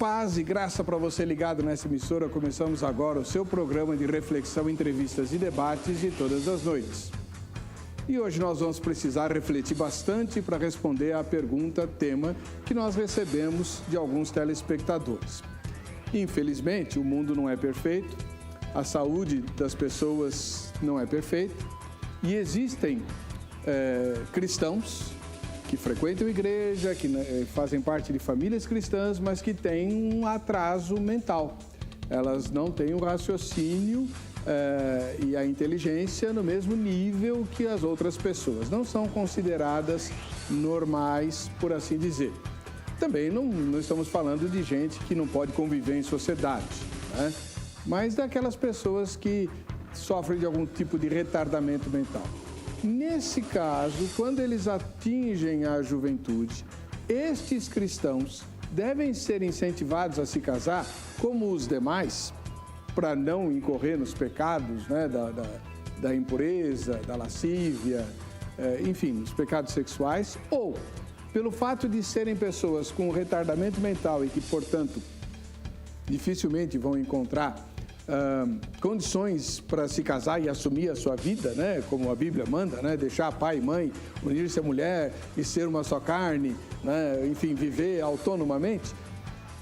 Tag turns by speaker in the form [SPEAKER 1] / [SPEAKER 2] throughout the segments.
[SPEAKER 1] Paz e graça para você ligado nessa emissora. Começamos agora o seu programa de reflexão, entrevistas e debates de todas as noites. E hoje nós vamos precisar refletir bastante para responder à pergunta, tema, que nós recebemos de alguns telespectadores. Infelizmente, o mundo não é perfeito, a saúde das pessoas não é perfeita e existem cristãos que frequentam a igreja, que fazem parte de famílias cristãs, mas que têm um atraso mental. Elas não têm o raciocínio e a inteligência no mesmo nível que as outras pessoas. Não são consideradas normais, por assim dizer. Também não estamos falando de gente que não pode conviver em sociedade, né? Mas daquelas pessoas que sofrem de algum tipo de retardamento mental. Nesse caso, quando eles atingem a juventude, estes cristãos devem ser incentivados a se casar como os demais, para não incorrer nos pecados, né, da impureza, da lascívia, enfim, nos pecados sexuais, ou pelo fato de serem pessoas com retardamento mental e que, portanto, dificilmente vão encontrar condições para se casar e assumir a sua vida, né? Como a Bíblia manda, né? Deixar pai e mãe, unir-se à mulher e ser uma só carne, né? Enfim, viver autonomamente.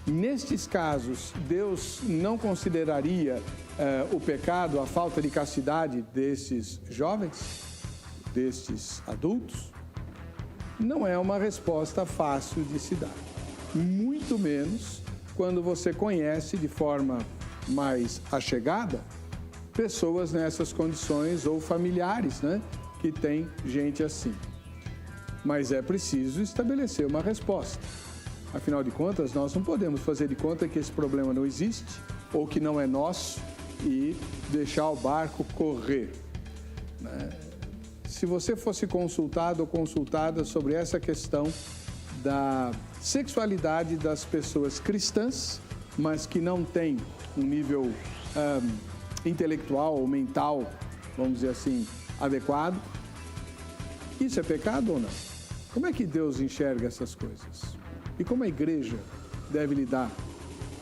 [SPEAKER 1] Nestes casos, Deus não consideraria o pecado, a falta de castidade destes jovens, destes adultos? Não é uma resposta fácil de se dar. Muito menos quando você conhece de forma mais achegada pessoas nessas condições ou familiares, né, que tem gente assim. Mas é preciso estabelecer uma resposta. Afinal de contas, nós não podemos fazer de conta que esse problema não existe ou que não é nosso e deixar o barco correr, né? Se você fosse consultado ou consultada sobre essa questão da sexualidade das pessoas cristãs, mas que não têm um nível intelectual ou mental, vamos dizer assim, adequado, isso é pecado ou não? Como é que Deus enxerga essas coisas? E como a igreja deve lidar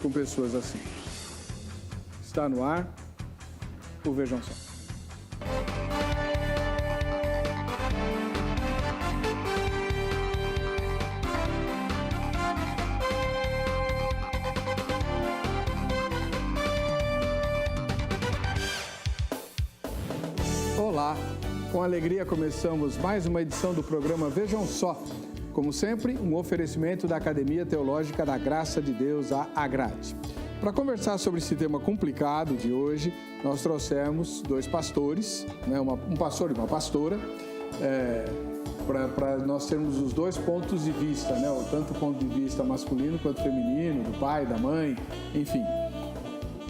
[SPEAKER 1] com pessoas assim? Está no ar o Vejam Só. Olá, com alegria começamos mais uma edição do programa Vejam Só. Como sempre, um oferecimento da Academia Teológica da Graça de Deus, a AGRADE. Para conversar sobre esse tema complicado de hoje, nós trouxemos dois pastores, né, um pastor e uma pastora, para nós termos os dois pontos de vista, né, tanto o ponto de vista masculino quanto feminino, do pai, da mãe, enfim.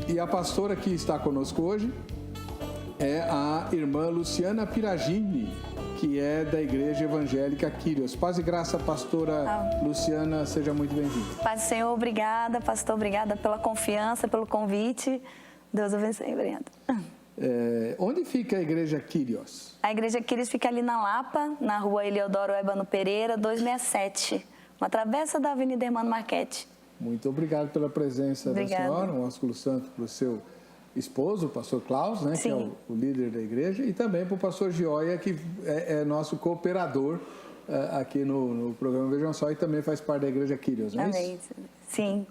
[SPEAKER 1] E a pastora que está conosco hoje é a irmã Luciana Piragini, que é da Igreja Evangélica Quírios. Paz e graça, pastora Luciana, seja muito bem-vinda.
[SPEAKER 2] Paz do Senhor, obrigada, pastor, obrigada pela confiança, pelo convite. Deus abençoe, obrigada.
[SPEAKER 1] Onde fica a Igreja Quírios?
[SPEAKER 2] A Igreja Quírios fica ali na Lapa, na rua Eliodoro Ebano Pereira, 267, uma travessa da Avenida Hermano Marchetti.
[SPEAKER 1] Muito obrigado pela presença da senhora, um ósculo santo para o seu esposo, o pastor Klaus, né, que é o líder da igreja, e também para o pastor Gioia, que é nosso cooperador aqui no programa Vejam Só e também faz parte da Igreja Quírios, não é isso?
[SPEAKER 2] Sim.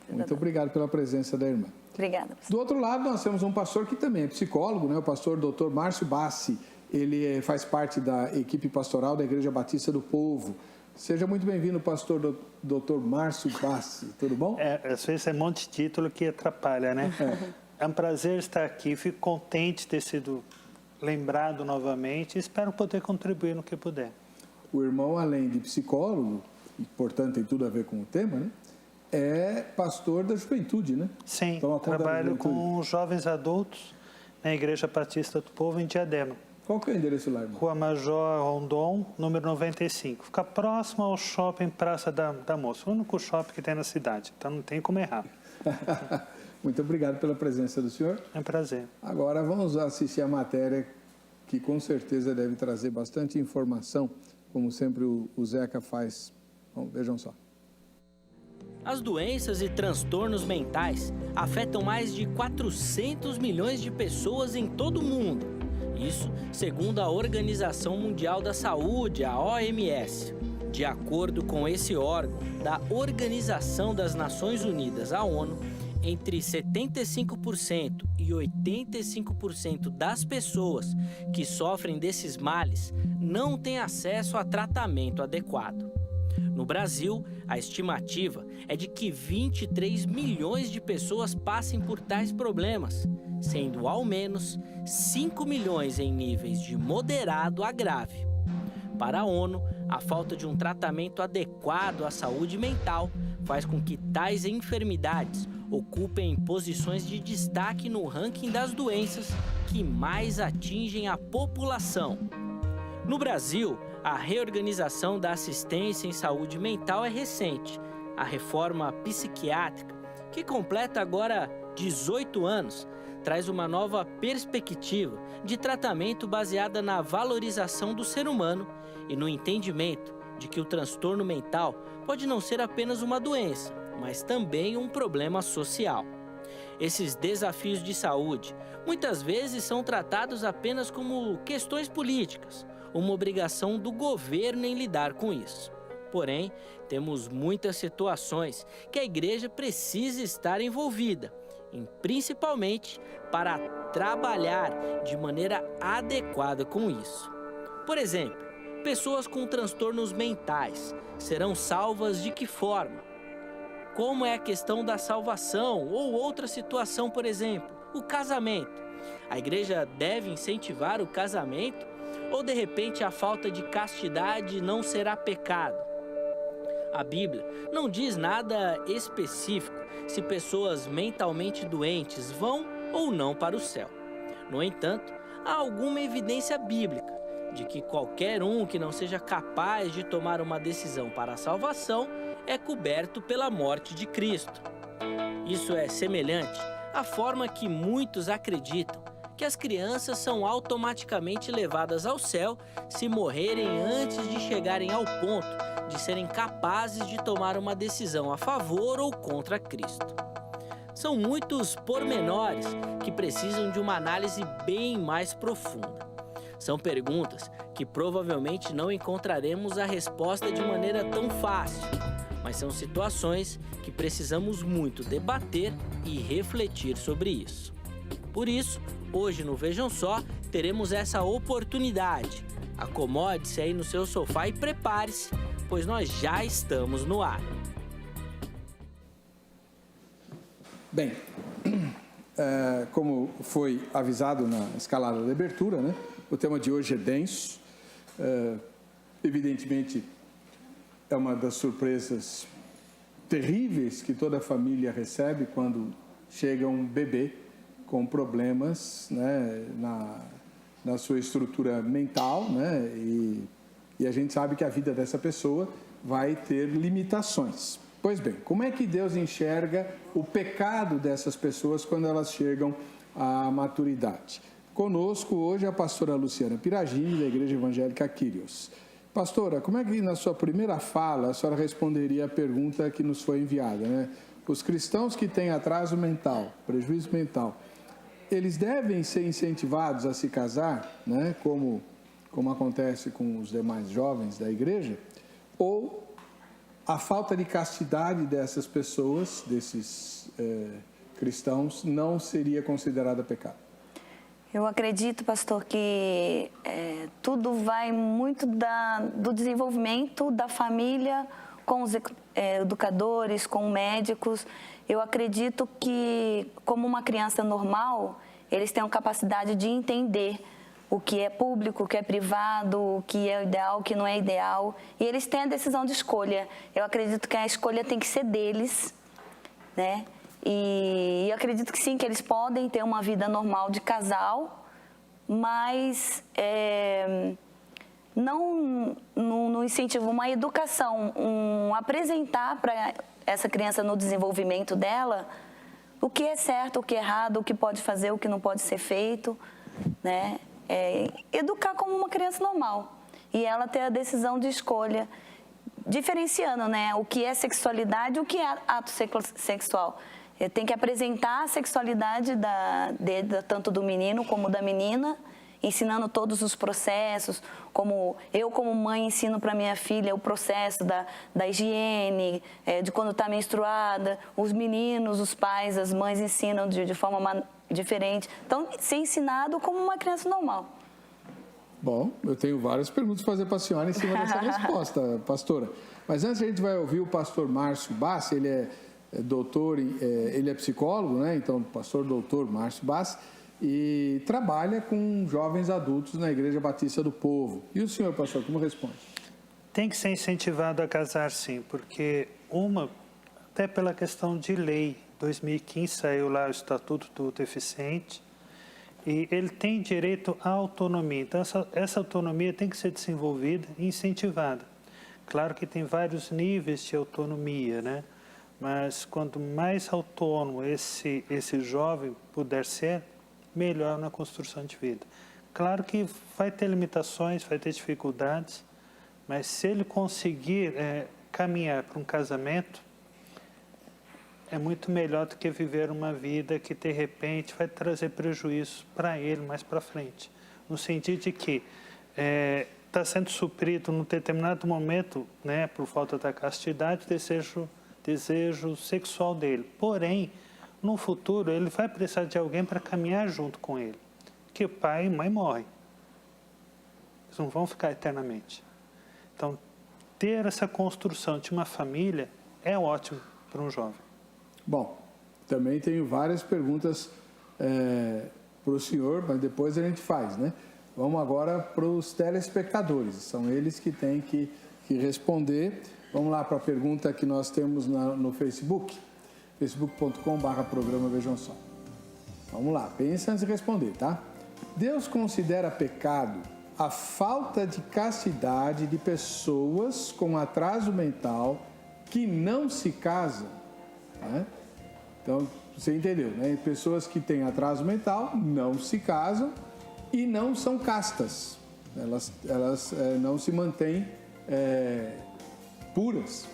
[SPEAKER 1] Muito obrigado pela presença da irmã.
[SPEAKER 2] Obrigada.
[SPEAKER 1] Do outro lado, nós temos um pastor que também é psicólogo, né, o pastor Dr. Márcio Bassi. Ele faz parte da equipe pastoral da Igreja Batista do Povo. Seja muito bem-vindo, pastor Dr. Márcio Bassi. Tudo bom?
[SPEAKER 3] Às vezes é um monte de título que atrapalha, né? É um prazer estar aqui, fico contente de ter sido lembrado novamente e espero poder contribuir no que puder.
[SPEAKER 1] O irmão, além de psicólogo, e portanto tem tudo a ver com o tema, né? É pastor da juventude, né?
[SPEAKER 3] Sim, trabalho com jovens adultos na Igreja Batista do Povo em Diadema.
[SPEAKER 1] Qual que é o endereço lá, irmão?
[SPEAKER 3] Rua Major Rondon, número 95. Fica próximo ao shopping Praça da Moça, o único shopping que tem na cidade, então não tem como errar.
[SPEAKER 1] Muito obrigado pela presença do senhor.
[SPEAKER 3] É um prazer.
[SPEAKER 1] Agora vamos assistir a matéria que com certeza deve trazer bastante informação, como sempre o Zeca faz. Bom, vejam só.
[SPEAKER 4] As doenças e transtornos mentais afetam mais de 400 milhões de pessoas em todo o mundo. Isso segundo a Organização Mundial da Saúde, a OMS. De acordo com esse órgão da Organização das Nações Unidas, a ONU, entre 75% e 85% das pessoas que sofrem desses males não têm acesso a tratamento adequado. No Brasil, a estimativa é de que 23 milhões de pessoas passem por tais problemas, sendo ao menos 5 milhões em níveis de moderado a grave. Para a ONU, a falta de um tratamento adequado à saúde mental faz com que tais enfermidades ocupem posições de destaque no ranking das doenças que mais atingem a população. No Brasil, a reorganização da assistência em saúde mental é recente. A reforma psiquiátrica, que completa agora 18 anos, traz uma nova perspectiva de tratamento baseada na valorização do ser humano e no entendimento de que o transtorno mental pode não ser apenas uma doença, mas também um problema social. Esses desafios de saúde muitas vezes são tratados apenas como questões políticas, uma obrigação do governo em lidar com isso. Porém, temos muitas situações que a igreja precisa estar envolvida, principalmente para trabalhar de maneira adequada com isso. Por exemplo, pessoas com transtornos mentais serão salvas de que forma? Como é a questão da salvação ou outra situação, por exemplo, o casamento? A igreja deve incentivar o casamento ou, de repente, a falta de castidade não será pecado? A Bíblia não diz nada específico se pessoas mentalmente doentes vão ou não para o céu. No entanto, há alguma evidência bíblica de que qualquer um que não seja capaz de tomar uma decisão para a salvação é coberto pela morte de Cristo. Isso é semelhante à forma que muitos acreditam que as crianças são automaticamente levadas ao céu se morrerem antes de chegarem ao ponto de serem capazes de tomar uma decisão a favor ou contra Cristo. São muitos pormenores que precisam de uma análise bem mais profunda. São perguntas que provavelmente não encontraremos a resposta de maneira tão fácil, mas são situações que precisamos muito debater e refletir sobre isso. Por isso, hoje no Vejam Só, teremos essa oportunidade. Acomode-se aí no seu sofá e prepare-se, pois nós já estamos no ar.
[SPEAKER 1] Bem, como foi avisado na escalada de abertura, né, o tema de hoje é denso. Evidentemente, é uma das surpresas terríveis que toda família recebe quando chega um bebê com problemas, né, na sua estrutura mental, né, e a gente sabe que a vida dessa pessoa vai ter limitações. Pois bem, como é que Deus enxerga o pecado dessas pessoas quando elas chegam à maturidade? Conosco hoje a pastora Luciana Piragini, da Igreja Evangélica Kyrios. Pastora, como é que na sua primeira fala a senhora responderia a pergunta que nos foi enviada, né? Os cristãos que têm atraso mental, prejuízo mental, eles devem ser incentivados a se casar, né? Como acontece com os demais jovens da igreja? Ou a falta de castidade dessas pessoas, desses cristãos, não seria considerada pecado?
[SPEAKER 2] Eu acredito, pastor, que tudo vai muito do desenvolvimento da família com os educadores, com médicos. Eu acredito que, como uma criança normal, eles têm a capacidade de entender o que é público, o que é privado, o que é ideal, o que não é ideal. E eles têm a decisão de escolha. Eu acredito que a escolha tem que ser deles, né? E eu acredito que sim, que eles podem ter uma vida normal de casal, mas não no incentivo, uma educação, apresentar para essa criança no desenvolvimento dela o que é certo, o que é errado, o que pode fazer, o que não pode ser feito, né? Educar como uma criança normal e ela ter a decisão de escolha diferenciando, né, o que é sexualidade e o que é ato sexual. Tem que apresentar a sexualidade tanto do menino como da menina, ensinando todos os processos, como eu como mãe ensino para minha filha o processo da higiene, de quando está menstruada, os meninos, os pais, as mães ensinam de forma diferente. Então, ser ensinado como uma criança normal.
[SPEAKER 1] Bom, eu tenho várias perguntas para fazer para a senhora em cima dessa resposta, pastora. Mas antes a gente vai ouvir o pastor Márcio Bassi, ele é doutor, ele é psicólogo, né? Então, pastor doutor Márcio Bassi, e trabalha com jovens adultos na Igreja Batista do Povo. E o senhor, pastor, como responde?
[SPEAKER 3] Tem que ser incentivado a casar, sim, porque até pela questão de lei, 2015 saiu lá o Estatuto do Deficiente, e ele tem direito à autonomia. Então, essa autonomia tem que ser desenvolvida e incentivada. Claro que tem vários níveis de autonomia, né? Mas quanto mais autônomo esse jovem puder ser, melhor na construção de vida. Claro que vai ter limitações, vai ter dificuldades, mas se ele conseguir caminhar para um casamento, é muito melhor do que viver uma vida que, de repente, vai trazer prejuízo para ele mais para frente. No sentido de que está sendo suprido, num determinado momento, né, por falta da castidade, desejo sexual dele. Porém, no futuro, ele vai precisar de alguém para caminhar junto com ele. Porque pai e mãe morrem. Eles não vão ficar eternamente. Então, ter essa construção de uma família é ótimo para um jovem.
[SPEAKER 1] Bom, também tenho várias perguntas para o senhor, mas depois a gente faz, né? Vamos agora para os telespectadores. São eles que têm que responder. Vamos lá para a pergunta que nós temos no Facebook. facebook.com/programa Vejam Só. Vamos lá, pensa antes de responder, tá? Deus considera pecado a falta de castidade de pessoas com atraso mental que não se casam, né? Então, você entendeu, né? Pessoas que têm atraso mental não se casam e não são castas. Elas não se mantêm puras.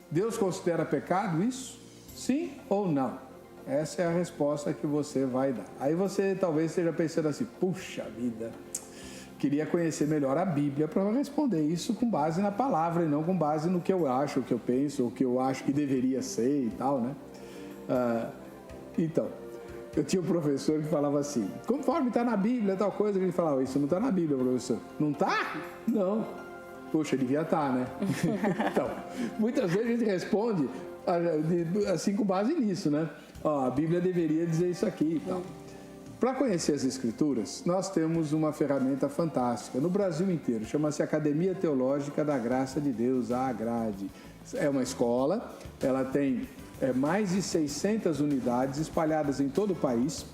[SPEAKER 1] Deus considera pecado isso? Sim ou não? Essa é a resposta que você vai dar. Aí você talvez esteja pensando assim, puxa vida, queria conhecer melhor a Bíblia para responder isso com base na palavra e não com base no que eu acho, o que eu penso, o que eu acho que deveria ser e tal, né? Então, eu tinha um professor que falava assim, conforme está na Bíblia, tal coisa, que ele falava, isso não está na Bíblia, professor. Não está? Não. Poxa, devia estar, né? Então, muitas vezes a gente responde assim com base nisso, né? Ó, a Bíblia deveria dizer isso aqui e tal. Para conhecer as Escrituras, nós temos uma ferramenta fantástica no Brasil inteiro, chama-se Academia Teológica da Graça de Deus, a AGRADE. É uma escola, ela tem mais de 600 unidades espalhadas em todo o país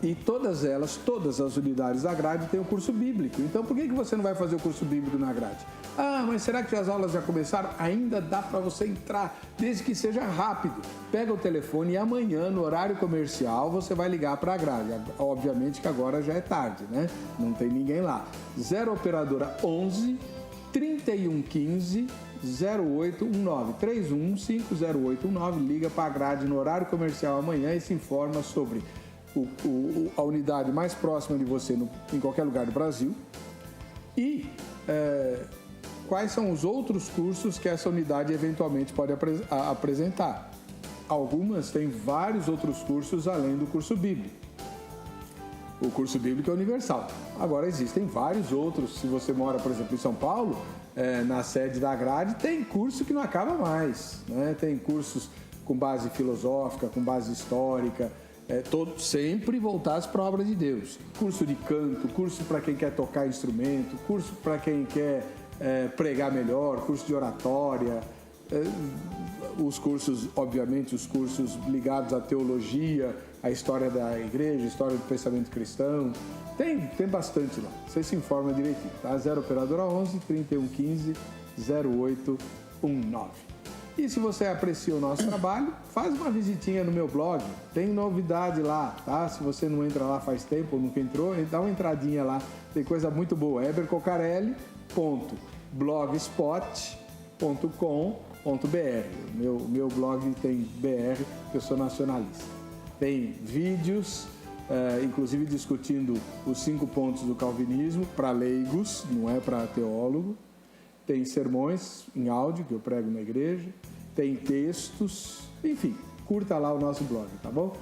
[SPEAKER 1] e todas as unidades da grade têm o curso bíblico. Então, por que você não vai fazer o curso bíblico na grade? Ah, mas será que as aulas já começaram? Ainda dá para você entrar, desde que seja rápido. Pega o telefone e amanhã, no horário comercial, você vai ligar para a grade. Obviamente que agora já é tarde, né? Não tem ninguém lá. 0 operadora 11 3115 0819 3150819, liga para a grade no horário comercial amanhã e se informa sobre a unidade mais próxima de você em qualquer lugar do Brasil e quais são os outros cursos que essa unidade eventualmente pode apresentar. Algumas têm vários outros cursos além do curso bíblico. O curso bíblico é universal. Agora existem vários outros. Se você mora, por exemplo, em São Paulo, na sede da grade, tem curso que não acaba mais, né? Tem cursos com base filosófica, com base histórica, todos sempre voltados para a obra de Deus. Curso de canto, curso para quem quer tocar instrumento, curso para quem quer pregar melhor, curso de oratória, os cursos, obviamente, os cursos ligados à teologia, à história da igreja, história do pensamento cristão. Tem bastante lá. Você se informa direitinho, tá? 0 operadora 11 3115 0819. E se você aprecia o nosso trabalho, faz uma visitinha no meu blog. Tem novidade lá, tá? Se você não entra lá faz tempo ou nunca entrou, dá uma entradinha lá. Tem coisa muito boa. ebercocarelli.blogspot.com Meu blog tem BR, porque eu sou nacionalista. Tem vídeos, inclusive discutindo os 5 pontos do calvinismo para leigos, não é para teólogo. Tem sermões em áudio que eu prego na igreja. Tem textos, enfim, curta lá o nosso blog, tá bom?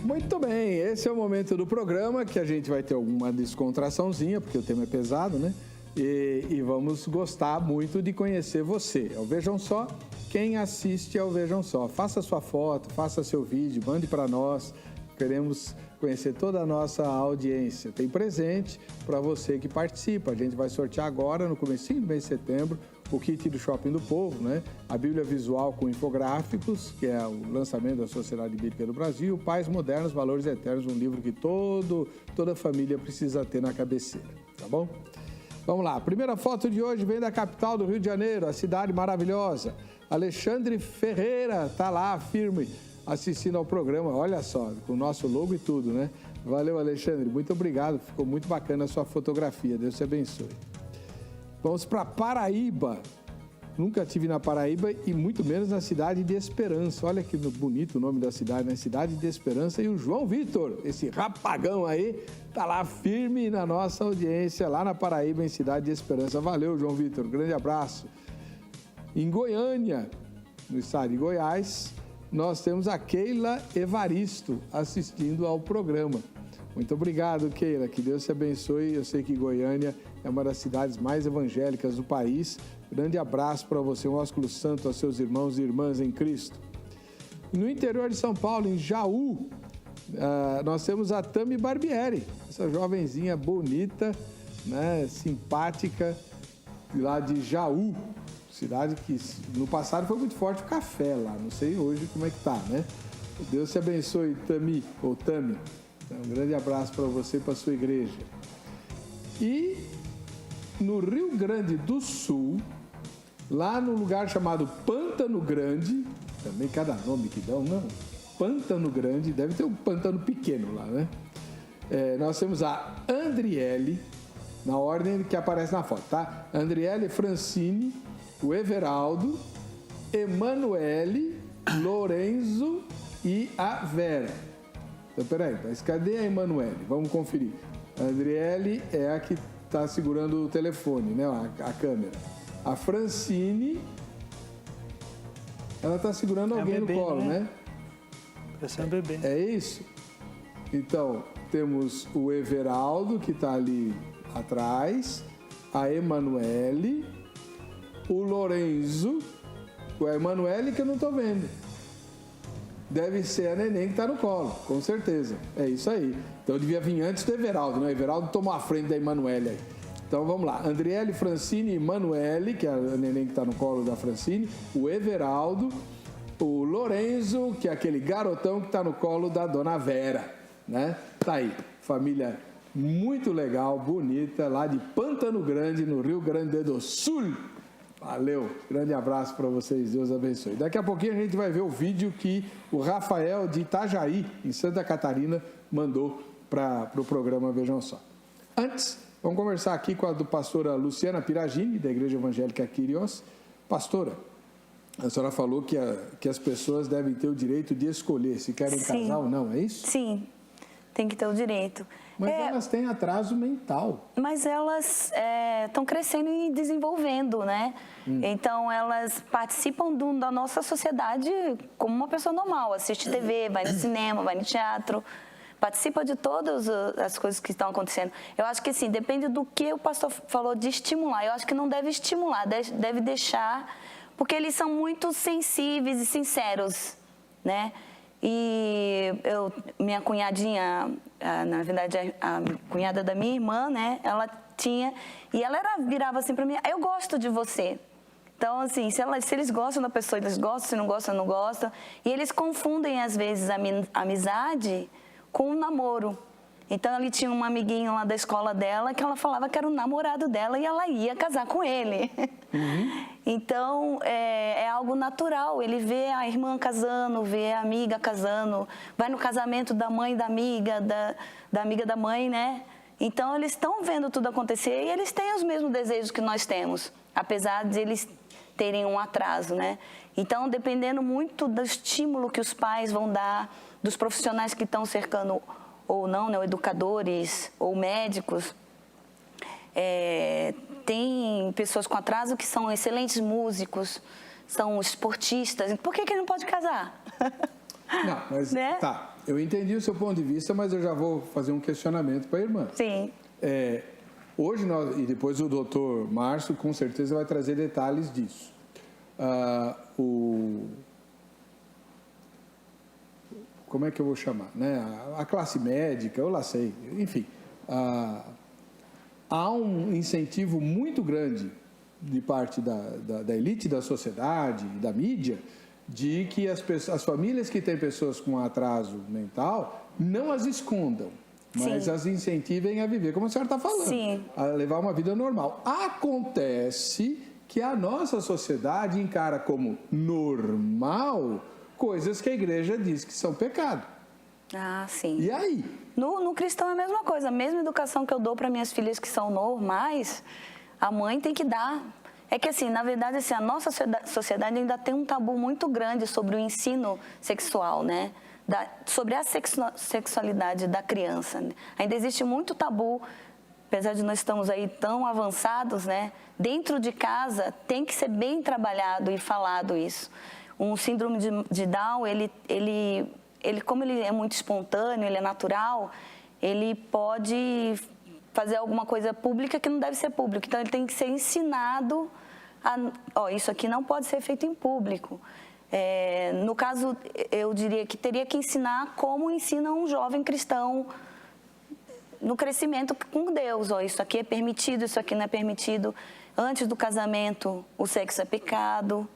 [SPEAKER 1] Muito bem, esse é o momento do programa que a gente vai ter alguma descontraçãozinha, porque o tema é pesado, né? E vamos gostar muito de conhecer você. É o Vejam Só, quem assiste é o Vejam Só. Faça sua foto, faça seu vídeo, mande para nós. Queremos conhecer toda a nossa audiência. Tem presente para você que participa. A gente vai sortear agora, no comecinho do mês de setembro, o kit do Shopping do Povo, né? A Bíblia Visual com Infográficos, que é o lançamento da Sociedade Bíblica do Brasil, Pais Modernos, Valores Eternos, um livro que toda família precisa ter na cabeceira, tá bom? Vamos lá, a primeira foto de hoje vem da capital do Rio de Janeiro, a cidade maravilhosa. Alexandre Ferreira está lá, firme, assistindo ao programa, olha só, com o nosso logo e tudo, né? Valeu, Alexandre, muito obrigado, ficou muito bacana a sua fotografia, Deus te abençoe. Vamos para Paraíba, nunca estive na Paraíba e muito menos na cidade de Esperança, olha que bonito o nome da cidade, né? Cidade de Esperança, e o João Vitor, esse rapagão aí, tá lá firme na nossa audiência, lá na Paraíba, em Cidade de Esperança. Valeu, João Vitor, grande abraço. Em Goiânia, no estado de Goiás, nós temos a Keila Evaristo assistindo ao programa. Muito obrigado, Keila, que Deus te abençoe. Eu sei que Goiânia é uma das cidades mais evangélicas do país. Grande abraço para você, um ósculo santo aos seus irmãos e irmãs em Cristo. No interior de São Paulo, em Jaú, nós temos a Tami Barbieri, essa jovenzinha bonita, né, simpática, lá de Jaú. Cidade que no passado foi muito forte o café lá, não sei hoje como é que tá, né? Deus te abençoe, Tami, ou Tami. Um grande abraço para você e para a sua igreja. E no Rio Grande do Sul, lá no lugar chamado Pântano Grande, também cada nome que dão, não? Pântano Grande, deve ter um pântano pequeno lá, né? Nós temos a Andriele, na ordem que aparece na foto, tá? Andriele Francini, o Everaldo, Emanuele, Lorenzo e a Vera. Então, peraí, mas cadê a Emanuele? Vamos conferir. A Andriele é a que está segurando o telefone, né? A câmera. A Francine, ela está segurando alguém bebê, no colo, né?
[SPEAKER 3] Parece um bebê.
[SPEAKER 1] É isso? Então, temos o Everaldo, que está ali atrás, a Emanuele, o Lorenzo, a Emanuele que eu não estou vendo. Deve ser a neném que está no colo, com certeza. É isso aí. Então, devia vir antes do Everaldo, né? O Everaldo tomou a frente da Emanuele aí. Então, vamos lá. Andriele, Francine e Emanuele, que é a neném que está no colo da Francine, o Everaldo, o Lorenzo, que é aquele garotão que está no colo da dona Vera, né? Tá aí. Família muito legal, bonita, lá de Pântano Grande, no Rio Grande do Sul. Valeu, grande abraço para vocês, Deus abençoe. Daqui a pouquinho a gente vai ver o vídeo que o Rafael de Itajaí, em Santa Catarina, mandou para o programa Vejam Só. Antes, vamos conversar aqui com a pastora Luciana Piragini, da Igreja Evangélica Kyrios. Pastora, a senhora falou que as pessoas devem ter o direito de escolher se querem casar ou não, é isso?
[SPEAKER 2] Sim, tem que ter o direito.
[SPEAKER 1] Mas elas têm atraso mental.
[SPEAKER 2] Mas elas estão crescendo e desenvolvendo, né? Então, elas participam da nossa sociedade como uma pessoa normal. Assiste TV, vai no cinema, vai no teatro, participa de todas as coisas que estão acontecendo. Eu acho que, assim, depende do que o pastor falou de estimular. Eu acho que não deve estimular, deve deixar, porque eles são muito sensíveis e sinceros, né? E minha cunhadinha, na verdade a cunhada da minha irmã, né, ela tinha, e ela virava assim para mim, eu gosto de você. Então, assim, se eles gostam da pessoa, eles gostam, se não gostam, não gostam. E eles confundem, às vezes, a amizade com um namoro. Então, ali tinha um amiguinho lá da escola dela que ela falava que era o namorado dela e ela ia casar com ele. Então, é algo natural. Ele vê a irmã casando, vê a amiga casando, vai no casamento da mãe da amiga, da amiga da mãe, né? Então, eles estão vendo tudo acontecer e eles têm os mesmos desejos que nós temos, apesar de eles terem um atraso, né? Então, dependendo muito do estímulo que os pais vão dar, dos profissionais que estão cercando ou não, né, ou educadores ou médicos, tem pessoas com atraso que são excelentes músicos, são esportistas. Por que ele não pode casar?
[SPEAKER 1] Não, mas
[SPEAKER 2] né?
[SPEAKER 1] Tá, eu entendi o seu ponto de vista, mas eu já vou fazer um questionamento para a irmã.
[SPEAKER 2] Sim.
[SPEAKER 1] Hoje, e depois o doutor Márcio com certeza vai trazer detalhes disso. Como é que eu vou chamar? Né? A classe médica, eu lá sei, enfim. Há um incentivo muito grande de parte da elite da sociedade, da mídia, de que as famílias que têm pessoas com atraso mental não as escondam, mas Sim. as incentivem a viver, como a senhora está falando, Sim. a levar uma vida normal. Acontece que a nossa sociedade encara como normal coisas que a igreja diz que são pecado.
[SPEAKER 2] Ah, sim.
[SPEAKER 1] E aí?
[SPEAKER 2] No cristão é a mesma coisa. A mesma educação que eu dou para minhas filhas que são normais, a mãe tem que dar. É que, assim, na verdade, assim, a nossa sociedade ainda tem um tabu muito grande sobre o ensino sexual, né? Sobre a sexualidade da criança. Ainda existe muito tabu, apesar de nós estamos aí tão avançados, né? Dentro de casa tem que ser bem trabalhado e falado isso. Um síndrome de Down, ele como ele é muito espontâneo, ele é natural, ele pode fazer alguma coisa pública que não deve ser pública. Então, ele tem que ser ensinado isso aqui não pode ser feito em público. No caso, eu diria que teria que ensinar como ensina um jovem cristão no crescimento com Deus. Isso aqui é permitido, isso aqui não é permitido. Antes do casamento, o sexo é pecado.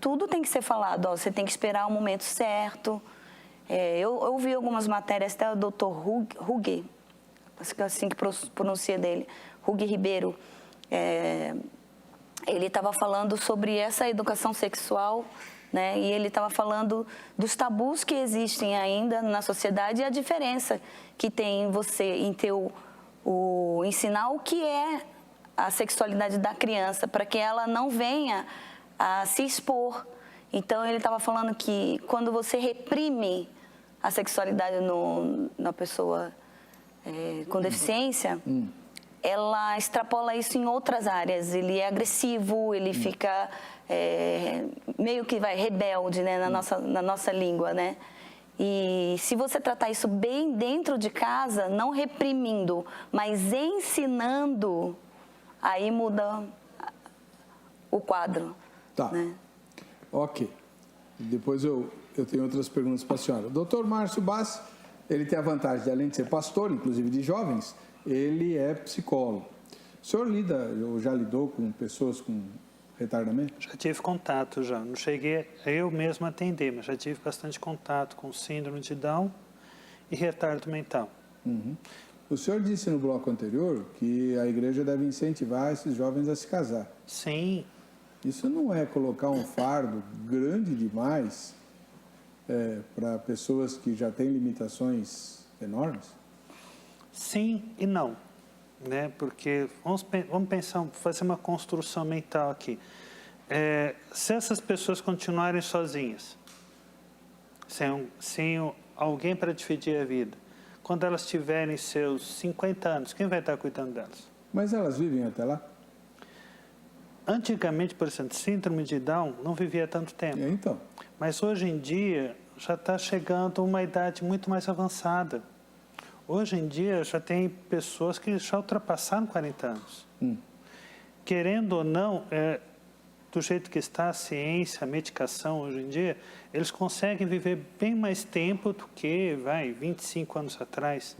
[SPEAKER 2] Tudo tem que ser falado. Você tem que esperar o momento certo. Eu ouvi algumas matérias, até o doutor Hugues, acho que é assim que pronuncia dele, Hugues Ribeiro, ele estava falando sobre essa educação sexual, né? E ele estava falando dos tabus que existem ainda na sociedade e a diferença que tem em você, em ter ensinar o que é a sexualidade da criança, para que ela não venha a se expor. Então, ele estava falando que quando você reprime a sexualidade na pessoa com deficiência, ela extrapola isso em outras áreas. Ele é agressivo, ele fica meio que rebelde, né, na nossa língua, né? E se você tratar isso bem dentro de casa, não reprimindo, mas ensinando, aí muda o quadro.
[SPEAKER 1] Tá.
[SPEAKER 2] Né?
[SPEAKER 1] Ok. Depois eu tenho outras perguntas para a senhora. O doutor Márcio Bassi, ele tem a vantagem de, além de ser pastor, inclusive de jovens, ele é psicólogo. O senhor lida, ou já lidou com pessoas com retardamento?
[SPEAKER 3] Já tive contato, já. Não cheguei eu mesmo a atender, mas já tive bastante contato com síndrome de Down e retardo mental.
[SPEAKER 1] Uhum. O senhor disse no bloco anterior que a igreja deve incentivar esses jovens a se casar.
[SPEAKER 3] Sim.
[SPEAKER 1] Isso não é colocar um fardo grande demais para pessoas que já têm limitações enormes?
[SPEAKER 3] Sim e não, né? Porque vamos pensar, fazer uma construção mental aqui. Se essas pessoas continuarem sozinhas, sem alguém para dividir a vida, quando elas tiverem seus 50 anos, quem vai estar cuidando delas?
[SPEAKER 1] Mas elas vivem até lá?
[SPEAKER 3] Antigamente, por exemplo, síndrome de Down não vivia tanto tempo.
[SPEAKER 1] Então.
[SPEAKER 3] Mas hoje em dia já está chegando uma idade muito mais avançada. Hoje em dia já tem pessoas que já ultrapassaram 40 anos. Querendo ou não, do jeito que está a ciência, a medicação hoje em dia, eles conseguem viver bem mais tempo do que 25 anos atrás.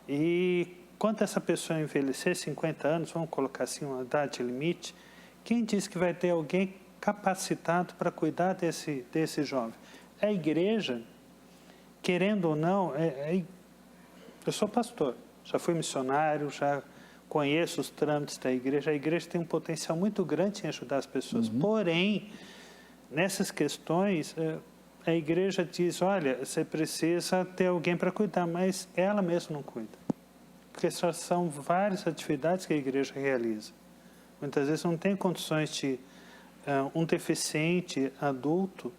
[SPEAKER 3] E quando essa pessoa envelhecer 50 anos, vamos colocar assim uma idade limite, quem diz que vai ter alguém capacitado para cuidar desse jovem? A igreja, querendo ou não, Eu sou pastor, já fui missionário, já conheço os trâmites da igreja. A igreja tem um potencial muito grande em ajudar as pessoas. Porém, nessas questões, a igreja diz, olha, você precisa ter alguém para cuidar, mas ela mesma não cuida. Porque são várias atividades que a igreja realiza. Muitas vezes não tem condições de um deficiente adulto,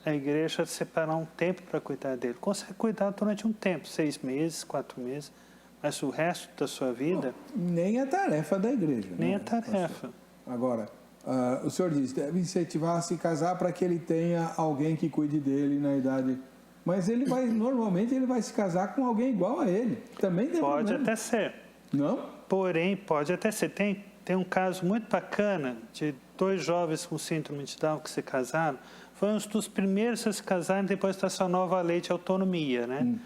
[SPEAKER 3] a igreja separar um tempo para cuidar dele. Consegue cuidar durante um tempo, 6 meses, 4 meses, mas o resto da sua vida...
[SPEAKER 1] Nem é tarefa da igreja.
[SPEAKER 3] Nem
[SPEAKER 1] né,
[SPEAKER 3] é tarefa.
[SPEAKER 1] pastor? Agora, o senhor diz, deve incentivar a se casar para que ele tenha alguém que cuide dele na idade... Mas normalmente ele vai se casar com alguém igual a ele. Também tem
[SPEAKER 3] Pode
[SPEAKER 1] problema.
[SPEAKER 3] até ser.
[SPEAKER 1] Não?
[SPEAKER 3] Porém, pode até ser. Tem um caso muito bacana de 2 jovens com síndrome de Down que se casaram. Foi um dos primeiros a se casarem depois dessa nova lei de autonomia, né?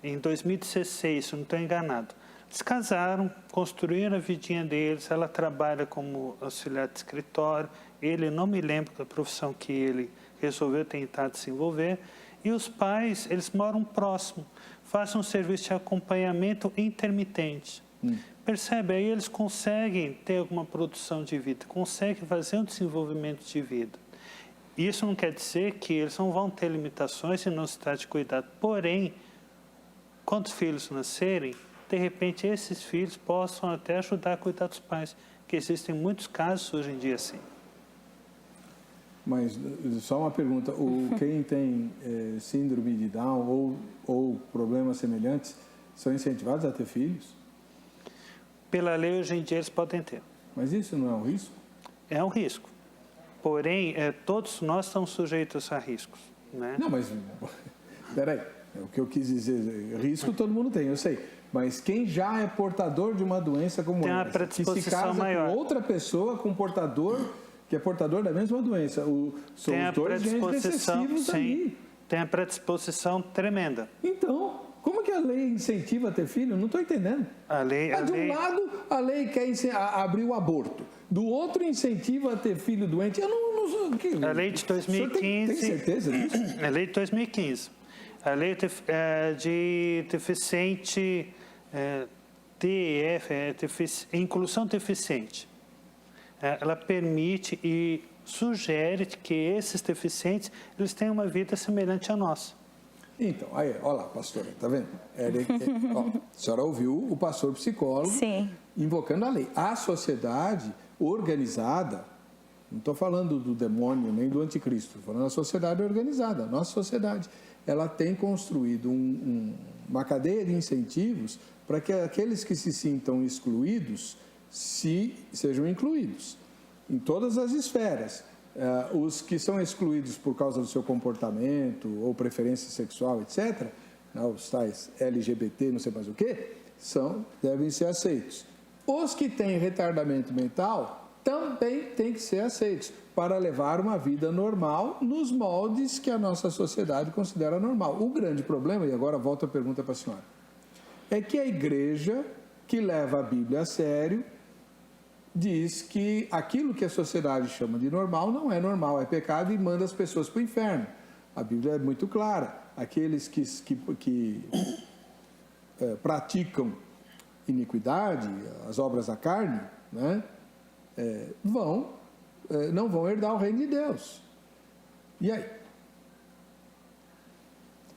[SPEAKER 3] Em 2016, se não estou enganado. Eles casaram, construíram a vidinha deles, ela trabalha como auxiliar de escritório, ele, não me lembro da profissão que ele resolveu tentar desenvolver, e os pais, eles moram próximo, fazem um serviço de acompanhamento intermitente. Percebe? Aí eles conseguem ter alguma produção de vida, conseguem fazer um desenvolvimento de vida. Isso não quer dizer que eles não vão ter limitações e não se trata de cuidado. Porém, quando os filhos nascerem, de repente esses filhos possam até ajudar a cuidar dos pais, que existem muitos casos hoje em dia assim.
[SPEAKER 1] Mas só uma pergunta, quem tem síndrome de Down ou problemas semelhantes são incentivados a ter filhos?
[SPEAKER 3] Pela lei, hoje em dia, eles podem ter.
[SPEAKER 1] Mas isso não é um risco?
[SPEAKER 3] É um risco. Porém, todos nós estamos sujeitos a riscos, né?
[SPEAKER 1] Não, mas... Peraí, o que eu quis dizer, risco todo mundo tem, eu sei. Mas quem já é portador de uma doença como
[SPEAKER 3] tem uma
[SPEAKER 1] essa, que
[SPEAKER 3] predisposição
[SPEAKER 1] se casa
[SPEAKER 3] maior.
[SPEAKER 1] com outra pessoa que é portador da mesma doença, são
[SPEAKER 3] tem
[SPEAKER 1] os 2 genes recessivos ali.
[SPEAKER 3] Tem a predisposição tremenda.
[SPEAKER 1] Então, como que a lei incentiva a ter filho? Não estou entendendo. Um lado, a lei quer abrir o aborto. Do outro, incentiva a ter filho doente. Eu não sei.
[SPEAKER 3] A lei de 2015...
[SPEAKER 1] Tem certeza disso?
[SPEAKER 3] A lei de 2015. A lei de deficiente... inclusão deficiente. Ela permite e sugere que esses deficientes eles tenham uma vida semelhante à nossa.
[SPEAKER 1] Então, aí, olha lá, pastora, tá vendo? A senhora ouviu o pastor psicólogo
[SPEAKER 2] Sim.
[SPEAKER 1] invocando a lei. A sociedade organizada, não estou falando do demônio nem do anticristo, estou falando da sociedade organizada. A nossa sociedade, ela tem construído uma cadeia de incentivos para que aqueles que se sintam excluídos sejam incluídos em todas as esferas. Os que são excluídos por causa do seu comportamento ou preferência sexual, etc., os tais LGBT, não sei mais o que, devem ser aceitos. Os que têm retardamento mental também têm que ser aceitos para levar uma vida normal nos moldes que a nossa sociedade considera normal. O grande problema, e agora volto a pergunta para a senhora, é que a igreja, que leva a Bíblia a sério, diz que aquilo que a sociedade chama de normal não é normal, é pecado e manda as pessoas para o inferno. A Bíblia é muito clara. Aqueles que praticam iniquidade, as obras da carne, né, não vão herdar o reino de Deus. E aí?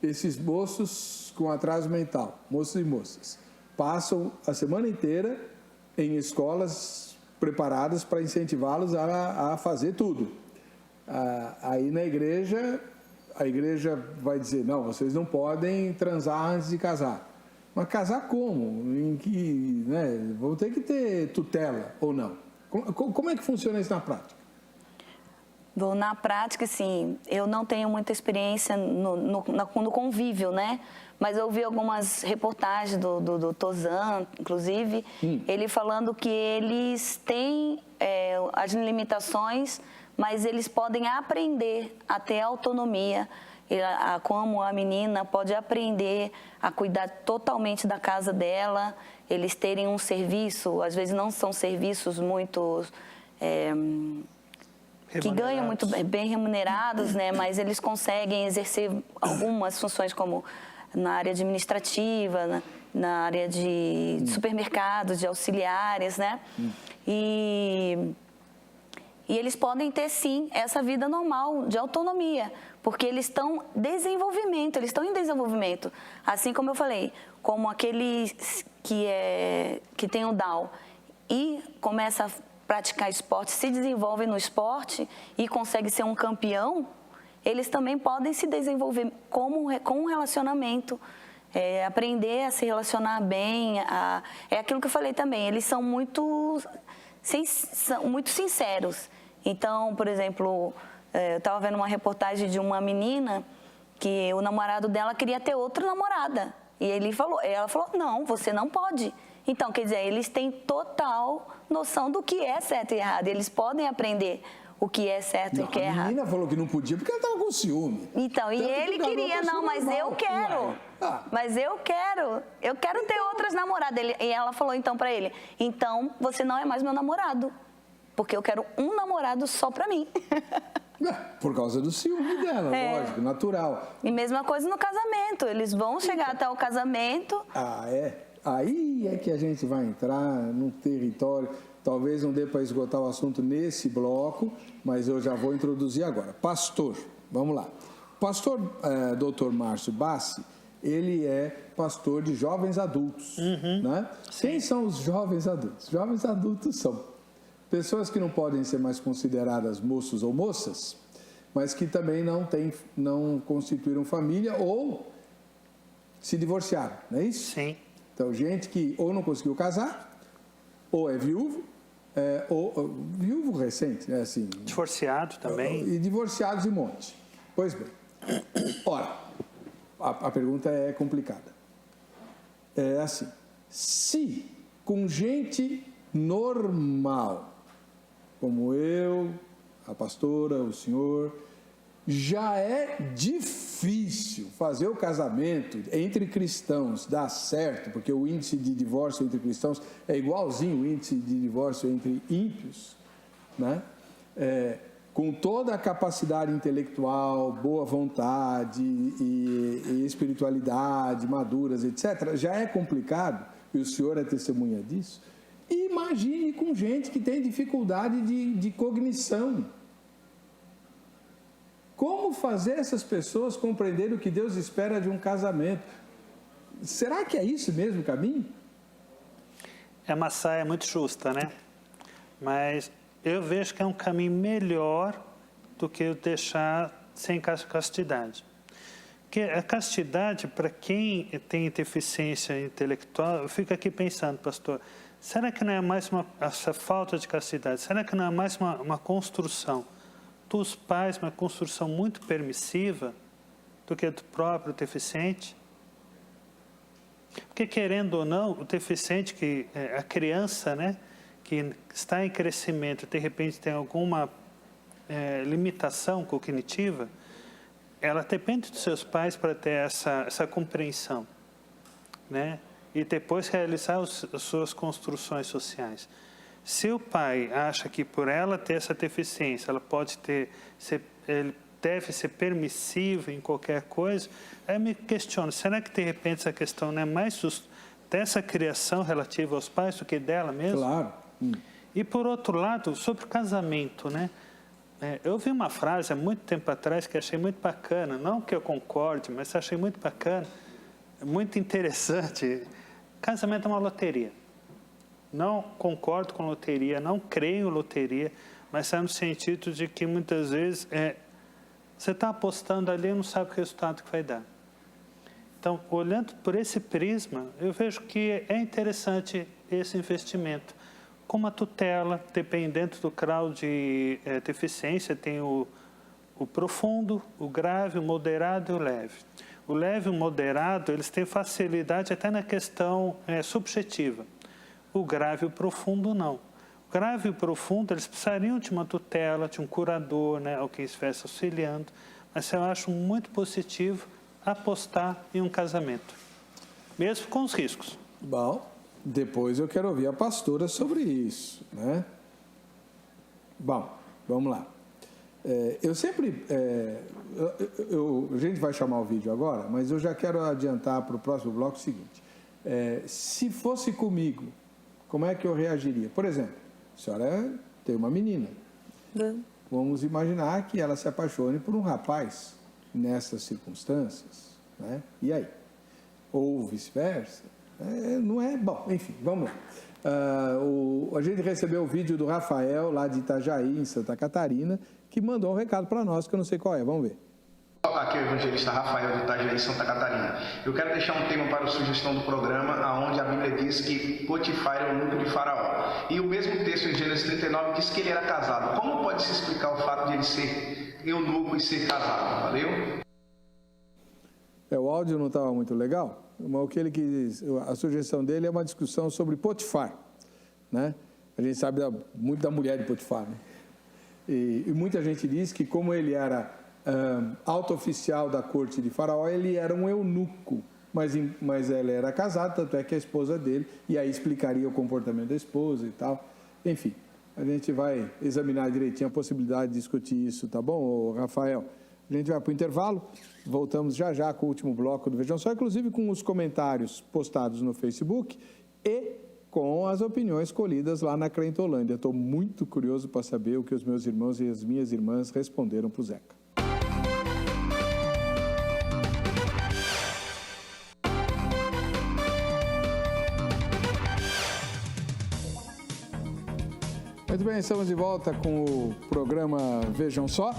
[SPEAKER 1] Esses moços com atraso mental, moços e moças, passam a semana inteira em escolas preparadas para incentivá-los a fazer tudo. Aí na igreja, a igreja vai dizer, não, vocês não podem transar antes de casar. Mas casar como? Em que, né, vão ter que ter tutela ou não? Como é que funciona isso na prática?
[SPEAKER 2] Bom, na prática, assim, eu não tenho muita experiência no convívio, né? Mas eu vi algumas reportagens do Tozan, inclusive, ele falando que eles têm as limitações, mas eles podem aprender a ter autonomia, como a menina pode aprender a cuidar totalmente da casa dela, eles terem um serviço, às vezes não são serviços muito... que ganham muito bem remunerados, né? Mas eles conseguem exercer algumas funções como na área administrativa, né? na área de supermercados, de auxiliares, né? E eles podem ter, sim, essa vida normal de autonomia, porque eles estão em desenvolvimento. Assim como eu falei, como aquele que tem o Down e começa a praticar esporte, se desenvolve no esporte e consegue ser um campeão, eles também podem se desenvolver com um relacionamento, aprender a se relacionar bem. É aquilo que eu falei também, eles são muito sinceros. Então, por exemplo, eu estava vendo uma reportagem de uma menina que o namorado dela queria ter outra namorada. E ela falou, não, você não pode. Então, quer dizer, eles têm total noção do que é certo e errado. Eles podem aprender o que é certo e o que é errado.
[SPEAKER 1] A menina falou que não podia porque ela estava com ciúme.
[SPEAKER 2] Então, e ele queria, não, mas eu quero. Mas eu quero ter outras namoradas. E ela falou então para ele, então você não é mais meu namorado, porque eu quero um namorado só para mim.
[SPEAKER 1] Por causa do ciúme dela, lógico, natural.
[SPEAKER 2] E mesma coisa no casamento, eles vão chegar até o casamento.
[SPEAKER 1] Aí é que a gente vai entrar num território, talvez não dê para esgotar o assunto nesse bloco, mas eu já vou introduzir agora. Pastor, vamos lá. Pastor Dr. Márcio Bassi, ele é pastor de jovens adultos, né? Quem são os jovens adultos? Jovens adultos são pessoas que não podem ser mais consideradas moços ou moças, mas que também não constituíram família ou se divorciaram, não é isso?
[SPEAKER 3] Sim.
[SPEAKER 1] Então, gente que ou não conseguiu casar, ou é viúvo, ou viúvo recente, né? Assim,
[SPEAKER 3] divorciado também.
[SPEAKER 1] E divorciados de monte. Pois bem. Ora, a pergunta é complicada. É assim, se com gente normal, como eu, a pastora, o senhor, já é difícil fazer o casamento entre cristãos dar certo, porque o índice de divórcio entre cristãos é igualzinho o índice de divórcio entre ímpios, né? Com toda a capacidade intelectual, boa vontade e espiritualidade, maduras, etc., já é complicado, e o senhor é testemunha disso. Imagine com gente que tem dificuldade de cognição. Como fazer essas pessoas compreenderem o que Deus espera de um casamento? Será que é isso mesmo o caminho?
[SPEAKER 3] É uma saia muito justa, né? Mas eu vejo que é um caminho melhor do que deixar sem castidade. Porque a castidade, para quem tem deficiência intelectual, eu fico aqui pensando, pastor, será que não é mais essa falta de castidade, será que não é mais uma construção dos pais, uma construção muito permissiva do que do próprio deficiente? Porque, querendo ou não, o deficiente, a criança, né, que está em crescimento, de repente tem alguma limitação cognitiva, ela depende dos seus pais para ter essa compreensão, né? E depois realizar as suas construções sociais. Se o pai acha que por ela ter essa deficiência, ela pode ele deve ser permissivo em qualquer coisa, aí eu me questiono, será que de repente essa questão não é mais dessa criação relativa aos pais do que dela mesmo?
[SPEAKER 1] Claro.
[SPEAKER 3] E por outro lado, sobre o casamento, né? Eu ouvi uma frase há muito tempo atrás que achei muito bacana, não que eu concorde, mas achei muito bacana, muito interessante. Casamento é uma loteria. Não concordo com loteria, não creio em loteria, mas é no sentido de que muitas vezes você está apostando ali e não sabe o resultado que vai dar. Então, olhando por esse prisma, eu vejo que é interessante esse investimento. Com uma tutela, dependendo do grau de deficiência, tem o profundo, o grave, o moderado e o leve. O leve e o moderado, eles têm facilidade até na questão subjetiva. O grave e o profundo, não. O grave e o profundo, eles precisariam de uma tutela, de um curador, né, alguém estivesse auxiliando. Mas eu acho muito positivo apostar em um casamento, mesmo com os riscos.
[SPEAKER 1] Bom, depois eu quero ouvir a pastora sobre isso, né? Bom, vamos lá. Eu sempre... a gente vai chamar o vídeo agora, mas eu já quero adiantar para o próximo bloco o seguinte. se fosse comigo, como é que eu reagiria? Por exemplo, a senhora tem uma menina. Vamos imaginar que ela se apaixone por um rapaz nessas circunstâncias, né? E aí? Ou vice-versa? Não é? Bom, enfim, vamos lá. A gente recebeu o vídeo do Rafael, lá de Itajaí, em Santa Catarina, que mandou um recado para nós, que eu não sei qual é. Vamos ver.
[SPEAKER 5] Aqui é o evangelista Rafael de Itajaí, Santa Catarina. Eu quero deixar um tema para a sugestão do programa, onde a Bíblia diz que Potifar é o eunuco de Faraó. E o mesmo texto em Gênesis 39 diz que ele era casado. Como pode se explicar o fato de ele ser eunuco e ser casado? Valeu?
[SPEAKER 1] O áudio não estava muito legal, mas o que ele quis, a sugestão dele é uma discussão sobre Potifar, né? A gente sabe muito da mulher de Potifar, né? E muita gente diz que como ele era alto oficial da corte de Faraó, ele era um eunuco, mas ele era casado, tanto é que a esposa dele, e aí explicaria o comportamento da esposa e tal. Enfim, a gente vai examinar direitinho a possibilidade de discutir isso, tá bom, Rafael? A gente vai para o intervalo, voltamos já com o último bloco do Vejam Só, inclusive com os comentários postados no Facebook e com as opiniões colhidas lá na Crentolândia. Estou muito curioso para saber o que os meus irmãos e as minhas irmãs responderam para o Zeca. Muito bem, estamos de volta com o programa Vejam Só.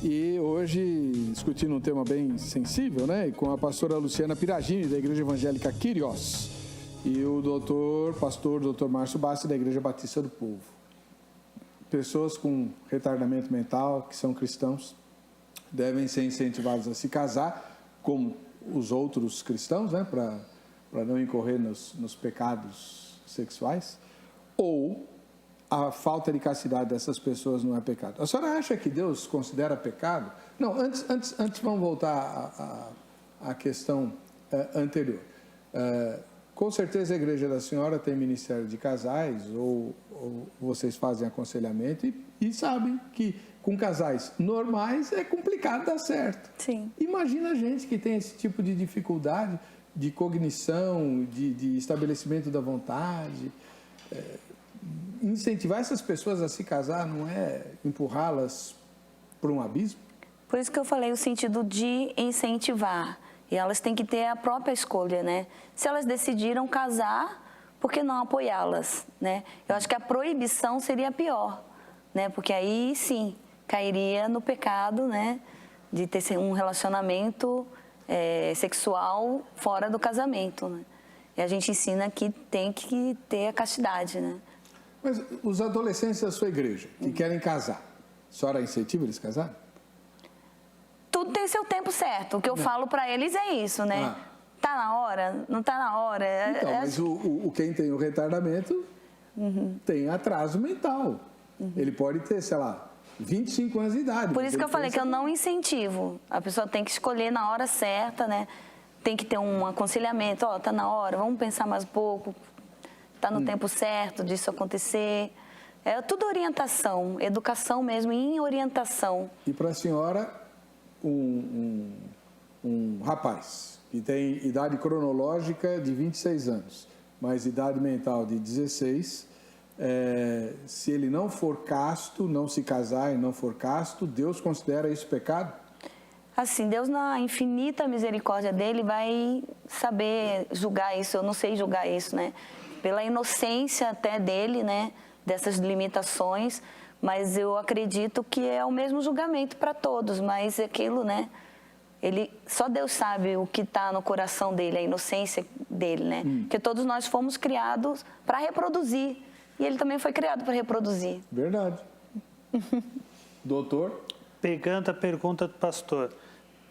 [SPEAKER 1] E hoje, discutindo um tema bem sensível, né? Com a pastora Luciana Piragini, da Igreja Evangélica Kyrios, e o pastor Márcio Bassi, da Igreja Batista do Povo. Pessoas com retardamento mental, que são cristãos, devem ser incentivados a se casar, como os outros cristãos, né? Para não incorrer nos pecados sexuais, ou a falta de castidade dessas pessoas não é pecado. A senhora acha que Deus considera pecado? Não, antes vamos voltar à questão anterior. Com certeza a igreja da senhora tem ministério de casais, ou vocês fazem aconselhamento e sabem que com casais normais é complicado dar certo.
[SPEAKER 2] Sim.
[SPEAKER 1] Imagina a gente que tem esse tipo de dificuldade de cognição, de estabelecimento da vontade. Incentivar essas pessoas a se casar não é empurrá-las para um abismo?
[SPEAKER 2] Por isso que eu falei o sentido de incentivar. E elas têm que ter a própria escolha, né? Se elas decidiram casar, por que não apoiá-las, né? Eu acho que a proibição seria pior, né? Porque aí, sim, cairia no pecado, né? De ter um relacionamento sexual fora do casamento, né? E a gente ensina que tem que ter a castidade, né?
[SPEAKER 1] Mas os adolescentes da sua igreja que querem casar, a senhora incentiva eles a casar?
[SPEAKER 2] Tudo tem seu tempo certo. O que eu falo para eles é isso, né? Tá na hora? Não tá na hora?
[SPEAKER 1] Então, mas quem tem o retardamento tem atraso mental. Ele pode ter, sei lá, 25 anos de idade.
[SPEAKER 2] Por isso que eu falei que eu não incentivo. A pessoa tem que escolher na hora certa, né? Tem que ter um aconselhamento. Tá na hora, vamos pensar mais um pouco. Tá no tempo certo disso acontecer. É tudo orientação, educação mesmo, em orientação.
[SPEAKER 1] E para a senhora, um rapaz que tem idade cronológica de 26 anos, mas idade mental de 16, se ele não for casto, não se casar e não for casto, Deus considera isso pecado?
[SPEAKER 2] Assim, Deus, na infinita misericórdia dele, vai saber julgar isso. Eu não sei julgar isso, né? Pela inocência até dele, né? Dessas limitações, mas eu acredito que é o mesmo julgamento para todos, mas aquilo, né? Só Deus sabe o que está no coração dele, a inocência dele, né? Porque todos nós fomos criados para reproduzir, e ele também foi criado para reproduzir.
[SPEAKER 1] Verdade. Doutor?
[SPEAKER 3] Pegando a pergunta do pastor,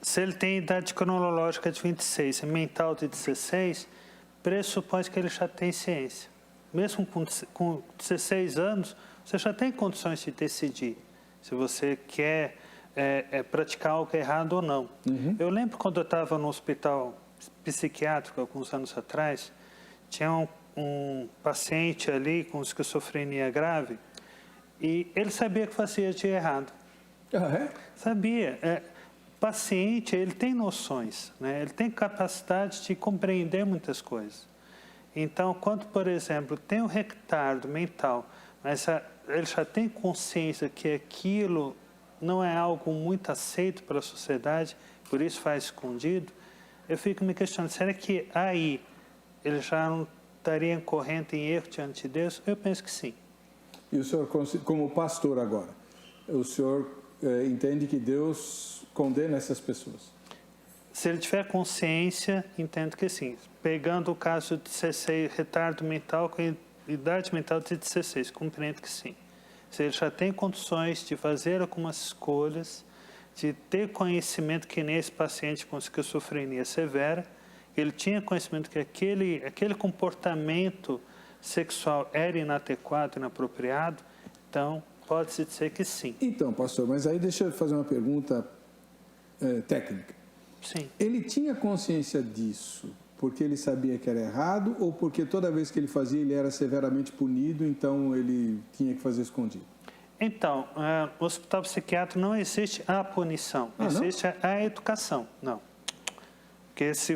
[SPEAKER 3] se ele tem idade cronológica de 26 e mental de 16, pressupõe que ele já tem ciência. Mesmo com 16 anos, você já tem condições de decidir se você quer praticar algo errado ou não. Eu lembro quando eu estava no hospital psiquiátrico, alguns anos atrás, tinha um paciente ali com esquizofrenia grave e ele sabia que fazia de errado. Sabia. Paciente, ele tem noções, né? Ele tem capacidade de compreender muitas coisas. Então, quando, por exemplo, tem um retardo mental, mas ele já tem consciência que aquilo não é algo muito aceito pela sociedade, por isso faz escondido, eu fico me questionando, será que aí ele já não estaria incorrendo em erro diante de Deus? Eu penso que sim.
[SPEAKER 1] E o senhor, como pastor agora, o senhor entende que Deus condena essas pessoas?
[SPEAKER 3] Se ele tiver consciência, entendo que sim. Pegando o caso de 16, retardo mental com idade mental de 16, compreendo que sim. Se ele já tem condições de fazer algumas escolhas, de ter conhecimento que nem esse paciente com esquizofrenia severa, ele tinha conhecimento que aquele comportamento sexual era inadequado, inapropriado, então pode-se dizer que sim.
[SPEAKER 1] Então, pastor, mas aí deixa eu fazer uma pergunta técnica.
[SPEAKER 3] Sim.
[SPEAKER 1] Ele tinha consciência disso porque ele sabia que era errado ou porque toda vez que ele fazia ele era severamente punido, então ele tinha que fazer escondido?
[SPEAKER 3] Então, no hospital psiquiátrico não existe a punição, existe a educação. Não. Porque se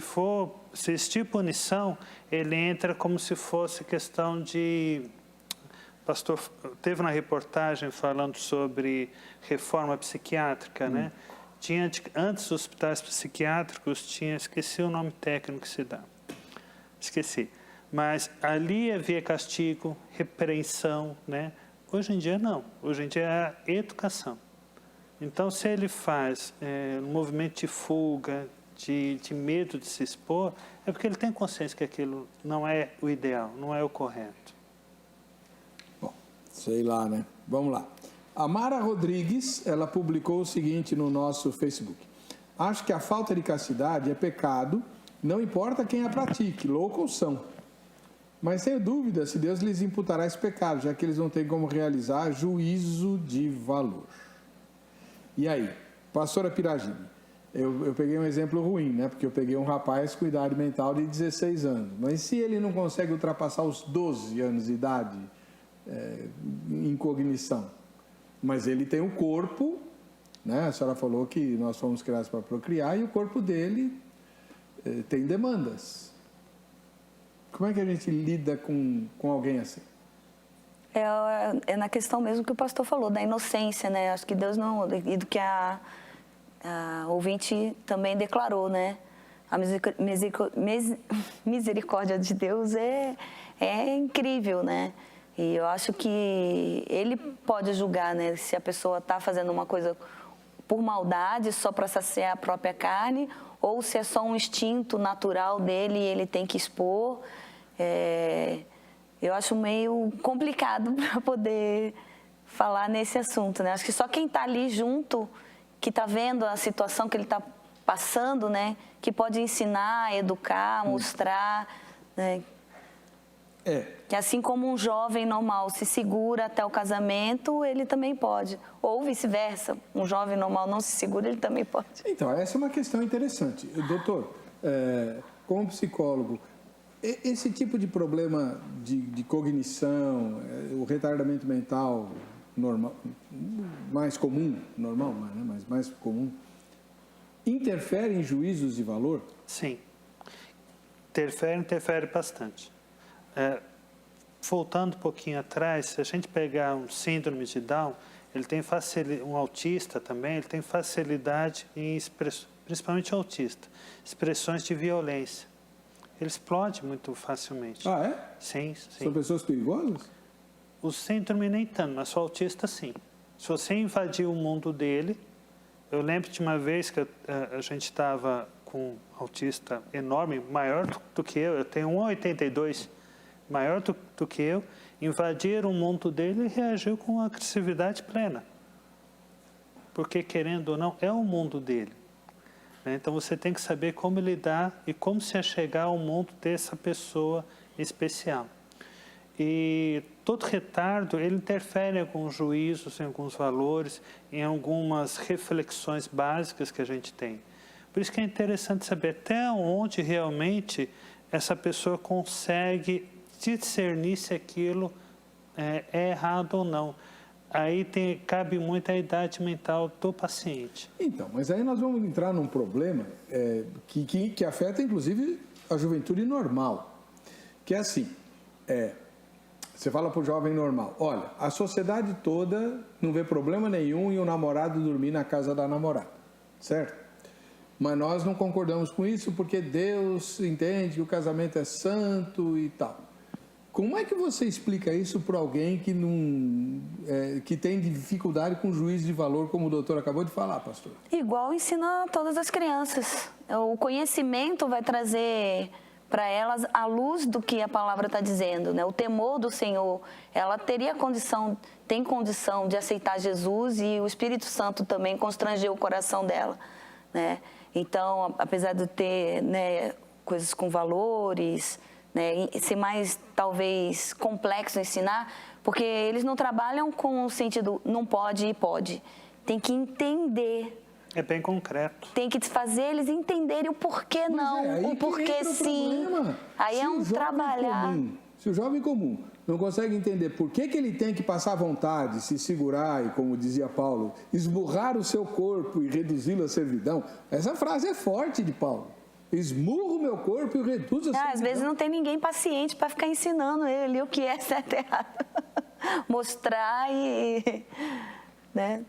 [SPEAKER 3] existir punição, ele entra como se fosse questão de... O pastor teve uma reportagem falando sobre reforma psiquiátrica, né? Antes dos hospitais psiquiátricos, esqueci o nome técnico que se dá. Esqueci. Mas ali havia castigo, repreensão, né? Hoje em dia, não. Hoje em dia é a educação. Então, se ele faz um movimento de fuga, de medo de se expor, é porque ele tem consciência que aquilo não é o ideal, não é o correto.
[SPEAKER 1] Bom, sei lá, né? Vamos lá. A Mara Rodrigues, ela publicou o seguinte no nosso Facebook. Acho que a falta de castidade é pecado, não importa quem a pratique, louco ou são. Mas tenho dúvida se Deus lhes imputará esse pecado, já que eles não têm como realizar juízo de valor. E aí, pastora Piragini, eu peguei um exemplo ruim, né? Porque eu peguei um rapaz com idade mental de 16 anos. Mas se ele não consegue ultrapassar os 12 anos de idade em cognição, mas ele tem o corpo, né? A senhora falou que nós fomos criados para procriar e o corpo dele tem demandas. Como é que a gente lida com alguém assim?
[SPEAKER 2] É na questão mesmo que o pastor falou, da inocência, né? Acho que Deus não... E do que a ouvinte também declarou, né? A misericórdia de Deus é incrível, né? E eu acho que ele pode julgar, né? Se a pessoa está fazendo uma coisa por maldade, só para saciar a própria carne, ou se é só um instinto natural dele e ele tem que expor. Eu acho meio complicado para poder falar nesse assunto, né? Acho que só quem está ali junto, que está vendo a situação que ele está passando, né? Que pode ensinar, educar, mostrar, né? Que assim como um jovem normal se segura até o casamento, ele também pode. Ou vice-versa, um jovem normal não se segura, ele também pode.
[SPEAKER 1] Então, essa é uma questão interessante. Doutor, como psicólogo, esse tipo de problema de cognição, o retardamento mental normal, mais comum, normal, né? Mas mais comum, interfere em juízos de valor?
[SPEAKER 3] Sim, interfere bastante. Voltando um pouquinho atrás, se a gente pegar um síndrome de Down, ele tem um autista também, ele tem facilidade em principalmente autista, expressões de violência. Ele explode muito facilmente.
[SPEAKER 1] Ah, é?
[SPEAKER 3] Sim.
[SPEAKER 1] São pessoas perigosas?
[SPEAKER 3] O síndrome nem tanto, mas o autista sim. Se você invadir o mundo dele, eu lembro de uma vez que a gente estava com um autista enorme, maior do que eu tenho 1,82, maior do que eu, invadiram o mundo dele e reagiu com agressividade plena. Porque, querendo ou não, é o mundo dele. Então, você tem que saber como lidar e como se achegar ao mundo dessa pessoa especial. E todo retardo, ele interfere em alguns juízos, em alguns valores, em algumas reflexões básicas que a gente tem. Por isso que é interessante saber até onde realmente essa pessoa consegue discernir se aquilo é errado ou não. Aí cabe muito a idade mental do paciente.
[SPEAKER 1] Então, mas aí nós vamos entrar num problema que afeta, inclusive, a juventude normal, que é assim, você fala para o jovem normal, olha, a sociedade toda não vê problema nenhum em o namorado dormir na casa da namorada, certo? Mas nós não concordamos com isso porque Deus entende que o casamento é santo e tal. Como é que você explica isso para alguém que, que tem dificuldade com juízo de valor, como o doutor acabou de falar, pastor?
[SPEAKER 2] Igual ensina todas as crianças. O conhecimento vai trazer para elas a luz do que a palavra está dizendo, né? O temor do Senhor. Ela tem condição de aceitar Jesus e o Espírito Santo também constrangeu o coração dela, né? Então, apesar de ter, né, coisas com valores, né, ser mais, talvez, complexo ensinar, porque eles não trabalham com o sentido não pode e pode. Tem que entender.
[SPEAKER 3] É bem concreto.
[SPEAKER 2] Tem que fazer eles entenderem o porquê não, o porquê sim. Aí é um trabalhar.
[SPEAKER 1] Se o jovem comum não consegue entender por que ele tem que passar vontade, se segurar e, como dizia Paulo, esmurrar o seu corpo e reduzi-lo à servidão, essa frase é forte de Paulo. Esmurro o meu corpo e reduzo a servidão.
[SPEAKER 2] Às vezes não tem ninguém paciente para ficar ensinando ele o que é certo e errado. Mostrar e... né?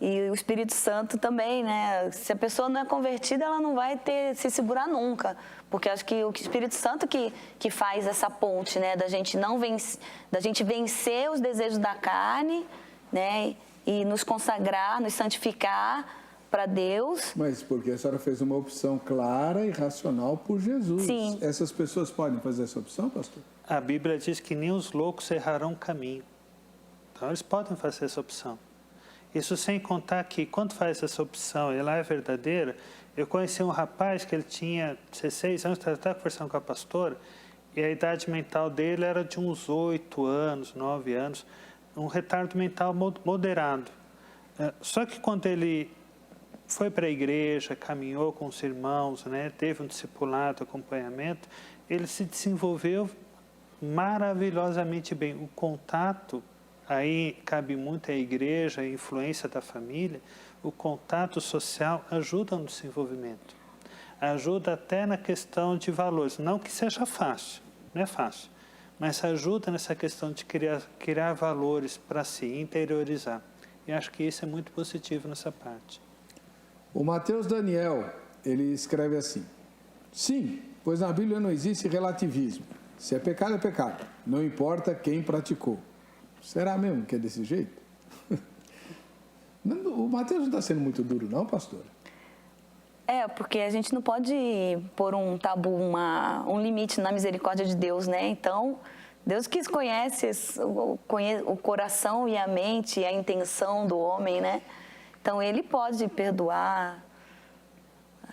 [SPEAKER 2] E o Espírito Santo também, né? Se a pessoa não é convertida, ela não vai se segurar nunca. Porque acho que o Espírito Santo que faz essa ponte, né? Da gente vencer os desejos da carne, né? E nos consagrar, nos santificar para Deus.
[SPEAKER 1] Mas porque a senhora fez uma opção clara e racional por Jesus.
[SPEAKER 2] Sim.
[SPEAKER 1] Essas pessoas podem fazer essa opção, pastor?
[SPEAKER 3] A Bíblia diz que nem os loucos errarão o caminho. Então, eles podem fazer essa opção. Isso sem contar que, quando faz essa opção e ela é verdadeira, eu conheci um rapaz que ele tinha 16 anos, estava até conversando com a pastora, e a idade mental dele era de uns 8 anos, 9 anos, um retardo mental moderado. Só que quando ele foi para a igreja, caminhou com os irmãos, né, teve um discipulado, acompanhamento, ele se desenvolveu maravilhosamente bem. O contato, aí cabe muito a igreja, a influência da família, o contato social ajuda no desenvolvimento. Ajuda até na questão de valores. Não que seja fácil, não é fácil, mas ajuda nessa questão de criar valores para si, interiorizar. E acho que isso é muito positivo nessa parte.
[SPEAKER 1] O Mateus Daniel, ele escreve assim: sim, pois na Bíblia não existe relativismo. Se é pecado, é pecado. Não importa quem praticou. Será mesmo que é desse jeito? O Mateus não está sendo muito duro, não, pastor?
[SPEAKER 2] Porque a gente não pode pôr um tabu, um limite na misericórdia de Deus, né? Então, Deus que conhece o coração e a mente e a intenção do homem, né? Então, Ele pode perdoar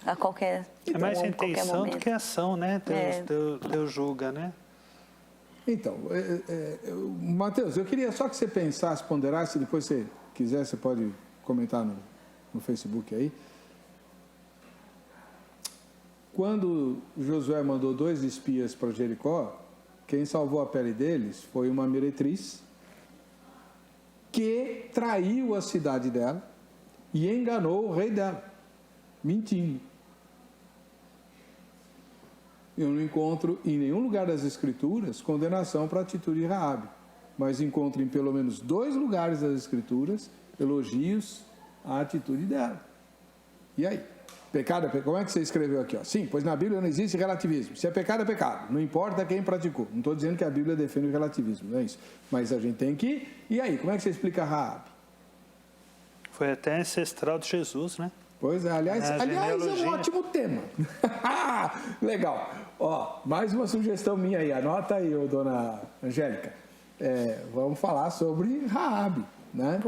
[SPEAKER 2] a qualquer momento.
[SPEAKER 3] É mais a intenção do que a ação, né? Deus julga, né?
[SPEAKER 1] Então, Mateus, eu queria só que você pensasse, ponderasse, depois se quiser, você pode comentar no Facebook aí. Quando Josué mandou 2 espias para Jericó, quem salvou a pele deles foi uma meretriz que traiu a cidade dela e enganou o rei dela, mentindo. Eu não encontro em nenhum lugar das Escrituras condenação para a atitude de Raabe, mas encontro em pelo menos 2 lugares das Escrituras elogios à atitude dela. E aí? Pecado é pecado? Como é que você escreveu aqui? Ó? Sim, pois na Bíblia não existe relativismo. Se é pecado, é pecado. Não importa quem praticou. Não estou dizendo que a Bíblia defende o relativismo, não é isso. Mas a gente tem que... E aí, como é que você explica Raabe?
[SPEAKER 3] Foi até ancestral de Jesus, né?
[SPEAKER 1] Pois é, aliás é um ótimo tema. Legal. Ó, mais uma sugestão minha aí. Anota aí, dona Angélica. Vamos falar sobre Raabe, né?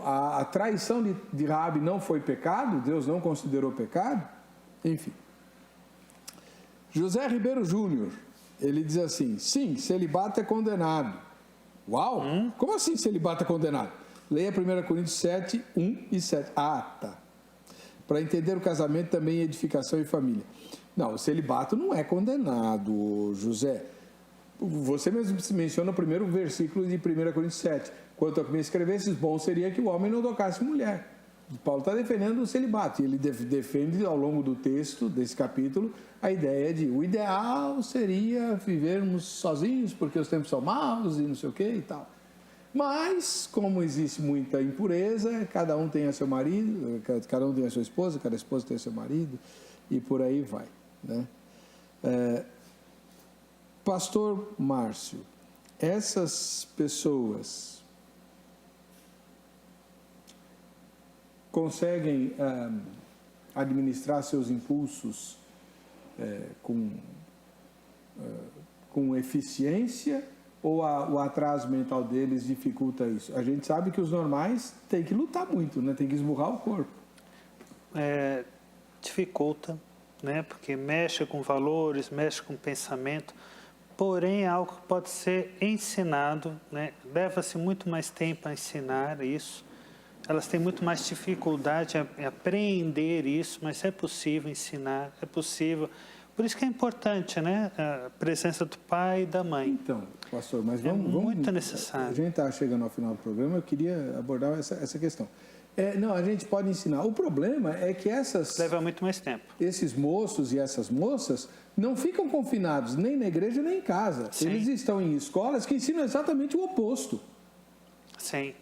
[SPEAKER 1] A traição de Raabe não foi pecado? Deus não considerou pecado? Enfim. José Ribeiro Júnior, ele diz assim: sim, celibato é condenado. Uau! Como assim celibato é condenado? Leia 1 Coríntios 7, 1 e 7. Ah, tá. Para entender o casamento também edificação e família. Não, o celibato não é condenado, José. Você mesmo menciona o primeiro versículo de 1 Coríntios 7. Quanto a que me escrevesses, bom seria que o homem não tocasse mulher. Paulo está defendendo o celibato. E ele defende ao longo do texto, desse capítulo, a ideia de o ideal seria vivermos sozinhos porque os tempos são maus e não sei o que e tal. Mas, como existe muita impureza, cada um tem a seu marido, cada um tem a sua esposa, cada esposa tem o seu marido e por aí vai, né? Pastor Márcio, essas pessoas conseguem administrar seus impulsos com eficiência ou o atraso mental deles dificulta isso? A gente sabe que os normais têm que lutar muito, né? Tem que esmurrar o corpo.
[SPEAKER 3] Dificulta, né? Porque mexe com valores, mexe com pensamento, porém é algo que pode ser ensinado, né? Leva-se muito mais tempo a ensinar isso. Elas têm muito mais dificuldade em aprender isso, mas é possível ensinar, é possível. Por isso que é importante, né? A presença do pai e da mãe.
[SPEAKER 1] Então, pastor, mas vamos...
[SPEAKER 3] muito necessário.
[SPEAKER 1] A gente está chegando ao final do programa, eu queria abordar essa questão. Não, a gente pode ensinar. O problema é que
[SPEAKER 3] leva muito mais tempo.
[SPEAKER 1] Esses moços e essas moças não ficam confinados nem na igreja nem em casa.
[SPEAKER 3] Sim.
[SPEAKER 1] Eles estão em escolas que ensinam exatamente o oposto.
[SPEAKER 3] Sim.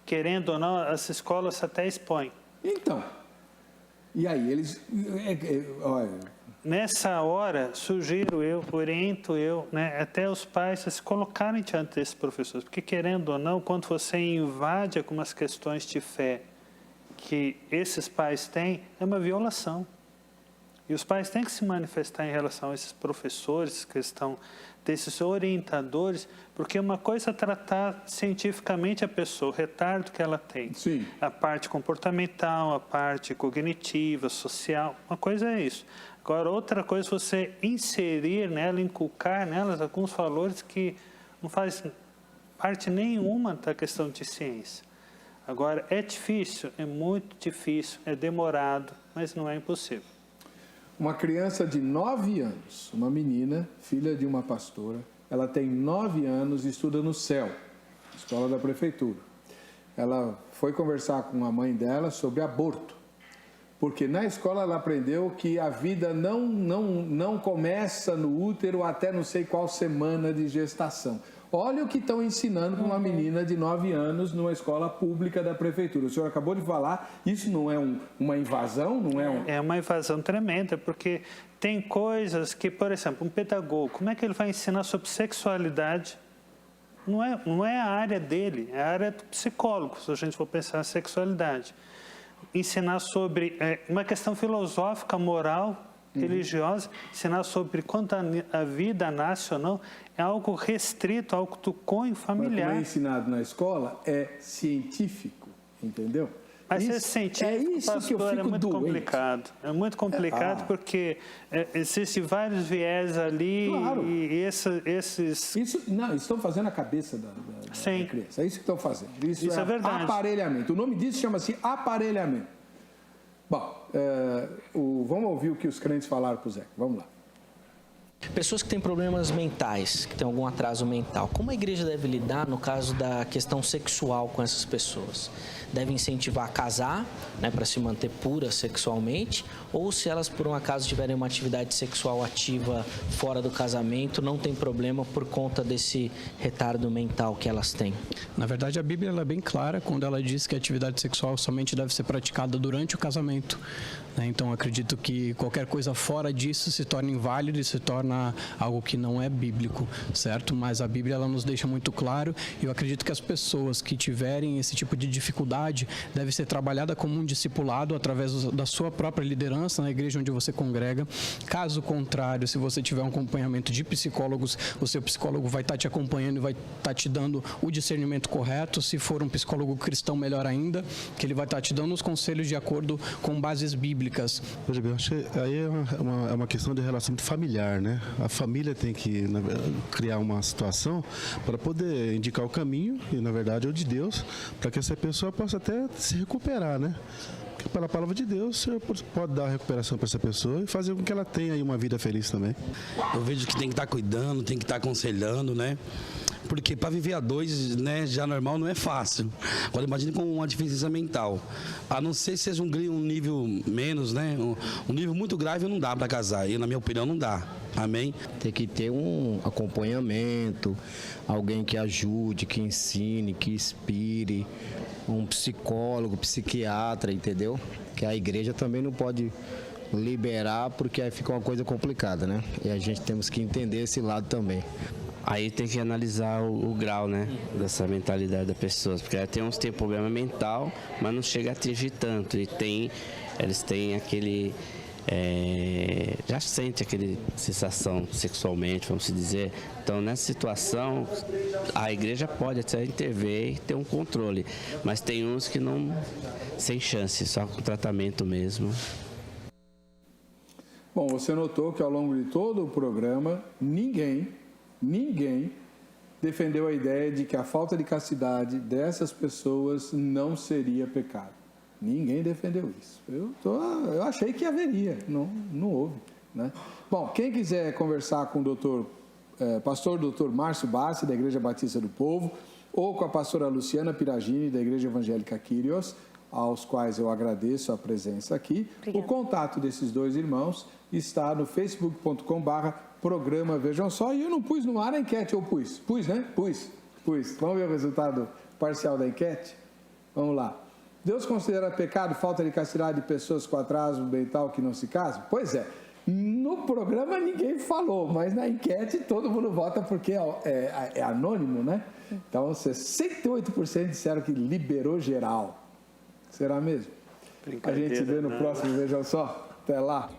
[SPEAKER 3] Querendo ou não, as escolas até expõem.
[SPEAKER 1] Então, e aí eles... olha...
[SPEAKER 3] Nessa hora, sugiro eu, oriento eu, né, até os pais a se colocarem diante desses professores, porque querendo ou não, quando você invade algumas questões de fé que esses pais têm, é uma violação. E os pais têm que se manifestar em relação a esses professores, questão desses orientadores, porque uma coisa é tratar cientificamente a pessoa, o retardo que ela tem.
[SPEAKER 1] Sim.
[SPEAKER 3] A parte comportamental, a parte cognitiva, social, uma coisa é isso. Agora, outra coisa é você inserir nela, inculcar nelas alguns valores que não fazem parte nenhuma da questão de ciência. Agora, é difícil, é muito difícil, é demorado, mas não é impossível.
[SPEAKER 1] Uma criança de 9 anos, uma menina, filha de uma pastora, ela tem 9 anos e estuda no CEL, escola da prefeitura. Ela foi conversar com a mãe dela sobre aborto, porque na escola ela aprendeu que a vida não começa no útero até não sei qual semana de gestação. Olha o que estão ensinando para uma menina de 9 anos numa escola pública da prefeitura. O senhor acabou de falar, isso não é uma invasão? Não é
[SPEAKER 3] É uma invasão tremenda, porque tem coisas que, por exemplo, um pedagogo, como é que ele vai ensinar sobre sexualidade? Não é a área dele, é a área do psicólogo, se a gente for pensar em sexualidade. Ensinar sobre uma questão filosófica, moral, religiosa, ensinar sobre quando a vida nasce ou não, é algo restrito, algo do cunho familiar.
[SPEAKER 1] Mas como é ensinado na escola, é científico, entendeu?
[SPEAKER 3] Mas ser científico, pastor, é muito complicado. É muito complicado porque existem vários viés ali.
[SPEAKER 1] Claro.
[SPEAKER 3] E esses...
[SPEAKER 1] Não, estão fazendo a cabeça da criança. É isso que estão fazendo. Isso é
[SPEAKER 3] verdade.
[SPEAKER 1] Aparelhamento. O nome disso chama-se aparelhamento. Bom, vamos ouvir o que os crentes falaram para o Zé. Vamos lá.
[SPEAKER 4] Pessoas que têm problemas mentais, que têm algum atraso mental, como a igreja deve lidar no caso da questão sexual com essas pessoas? Deve incentivar a casar, né, para se manter pura sexualmente? Ou se elas, por um acaso, tiverem uma atividade sexual ativa fora do casamento, não tem problema por conta desse retardo mental que elas têm?
[SPEAKER 6] Na verdade, a Bíblia ela é bem clara quando ela diz que a atividade sexual somente deve ser praticada durante o casamento. Então, acredito que qualquer coisa fora disso se torna inválido e se torna algo que não é bíblico, certo? Mas a Bíblia ela nos deixa muito claro e eu acredito que as pessoas que tiverem esse tipo de dificuldade devem ser trabalhadas como um discipulado através da sua própria liderança na igreja onde você congrega. Caso contrário, se você tiver um acompanhamento de psicólogos, o seu psicólogo vai estar te acompanhando e vai estar te dando o discernimento correto. Se for um psicólogo cristão, melhor ainda, que ele vai estar te dando os conselhos de acordo com bases bíblicas.
[SPEAKER 7] Eu acho que aí é uma questão de relacionamento familiar, né? A família tem que criar uma situação para poder indicar o caminho, e na verdade é o de Deus, para que essa pessoa possa até se recuperar, né? Porque pela palavra de Deus, o Senhor pode dar recuperação para essa pessoa e fazer com que ela tenha aí uma vida feliz também.
[SPEAKER 8] Eu vejo que tem que estar cuidando, tem que estar aconselhando, né? Porque para viver a dois, né, já normal não é fácil. Agora imagine com uma deficiência mental. A não ser que seja um nível menos, né? Um nível muito grave não dá para casar. E na minha opinião não dá. Amém?
[SPEAKER 9] Tem que ter um acompanhamento, alguém que ajude, que ensine, que inspire, um psicólogo, psiquiatra, entendeu? Que a igreja também não pode liberar, porque aí fica uma coisa complicada, né? E a gente temos que entender esse lado também.
[SPEAKER 10] Aí tem que analisar o grau, né, dessa mentalidade da pessoa, porque tem uns que tem problema mental, mas não chega a atingir tanto, e eles têm aquele, já sente aquele sensação sexualmente, vamos dizer. Então, nessa situação, a igreja pode até intervir e ter um controle, mas tem uns que não, sem chance, só com tratamento mesmo.
[SPEAKER 1] Bom, você notou que ao longo de todo o programa, ninguém defendeu a ideia de que a falta de castidade dessas pessoas não seria pecado. Ninguém defendeu isso. Eu achei que haveria, não houve, né? Bom, quem quiser conversar com o pastor Dr. Márcio Bassi, da Igreja Batista do Povo, ou com a pastora Luciana Piragini, da Igreja Evangélica Kyrios, aos quais eu agradeço a presença aqui. Obrigada. O contato desses dois irmãos está no facebook.com/programa Vejam Só. E eu não pus no ar a enquete, ou pus? Pus, né? Pus. Vamos ver o resultado parcial da enquete? Vamos lá. Deus considera pecado falta de castidade de pessoas com atraso mental que não se casam? Pois é. No programa ninguém falou, mas na enquete todo mundo vota porque é anônimo, né? Então 68% disseram que liberou geral. Será mesmo? A gente se vê no próximo Vejam Só. Até lá.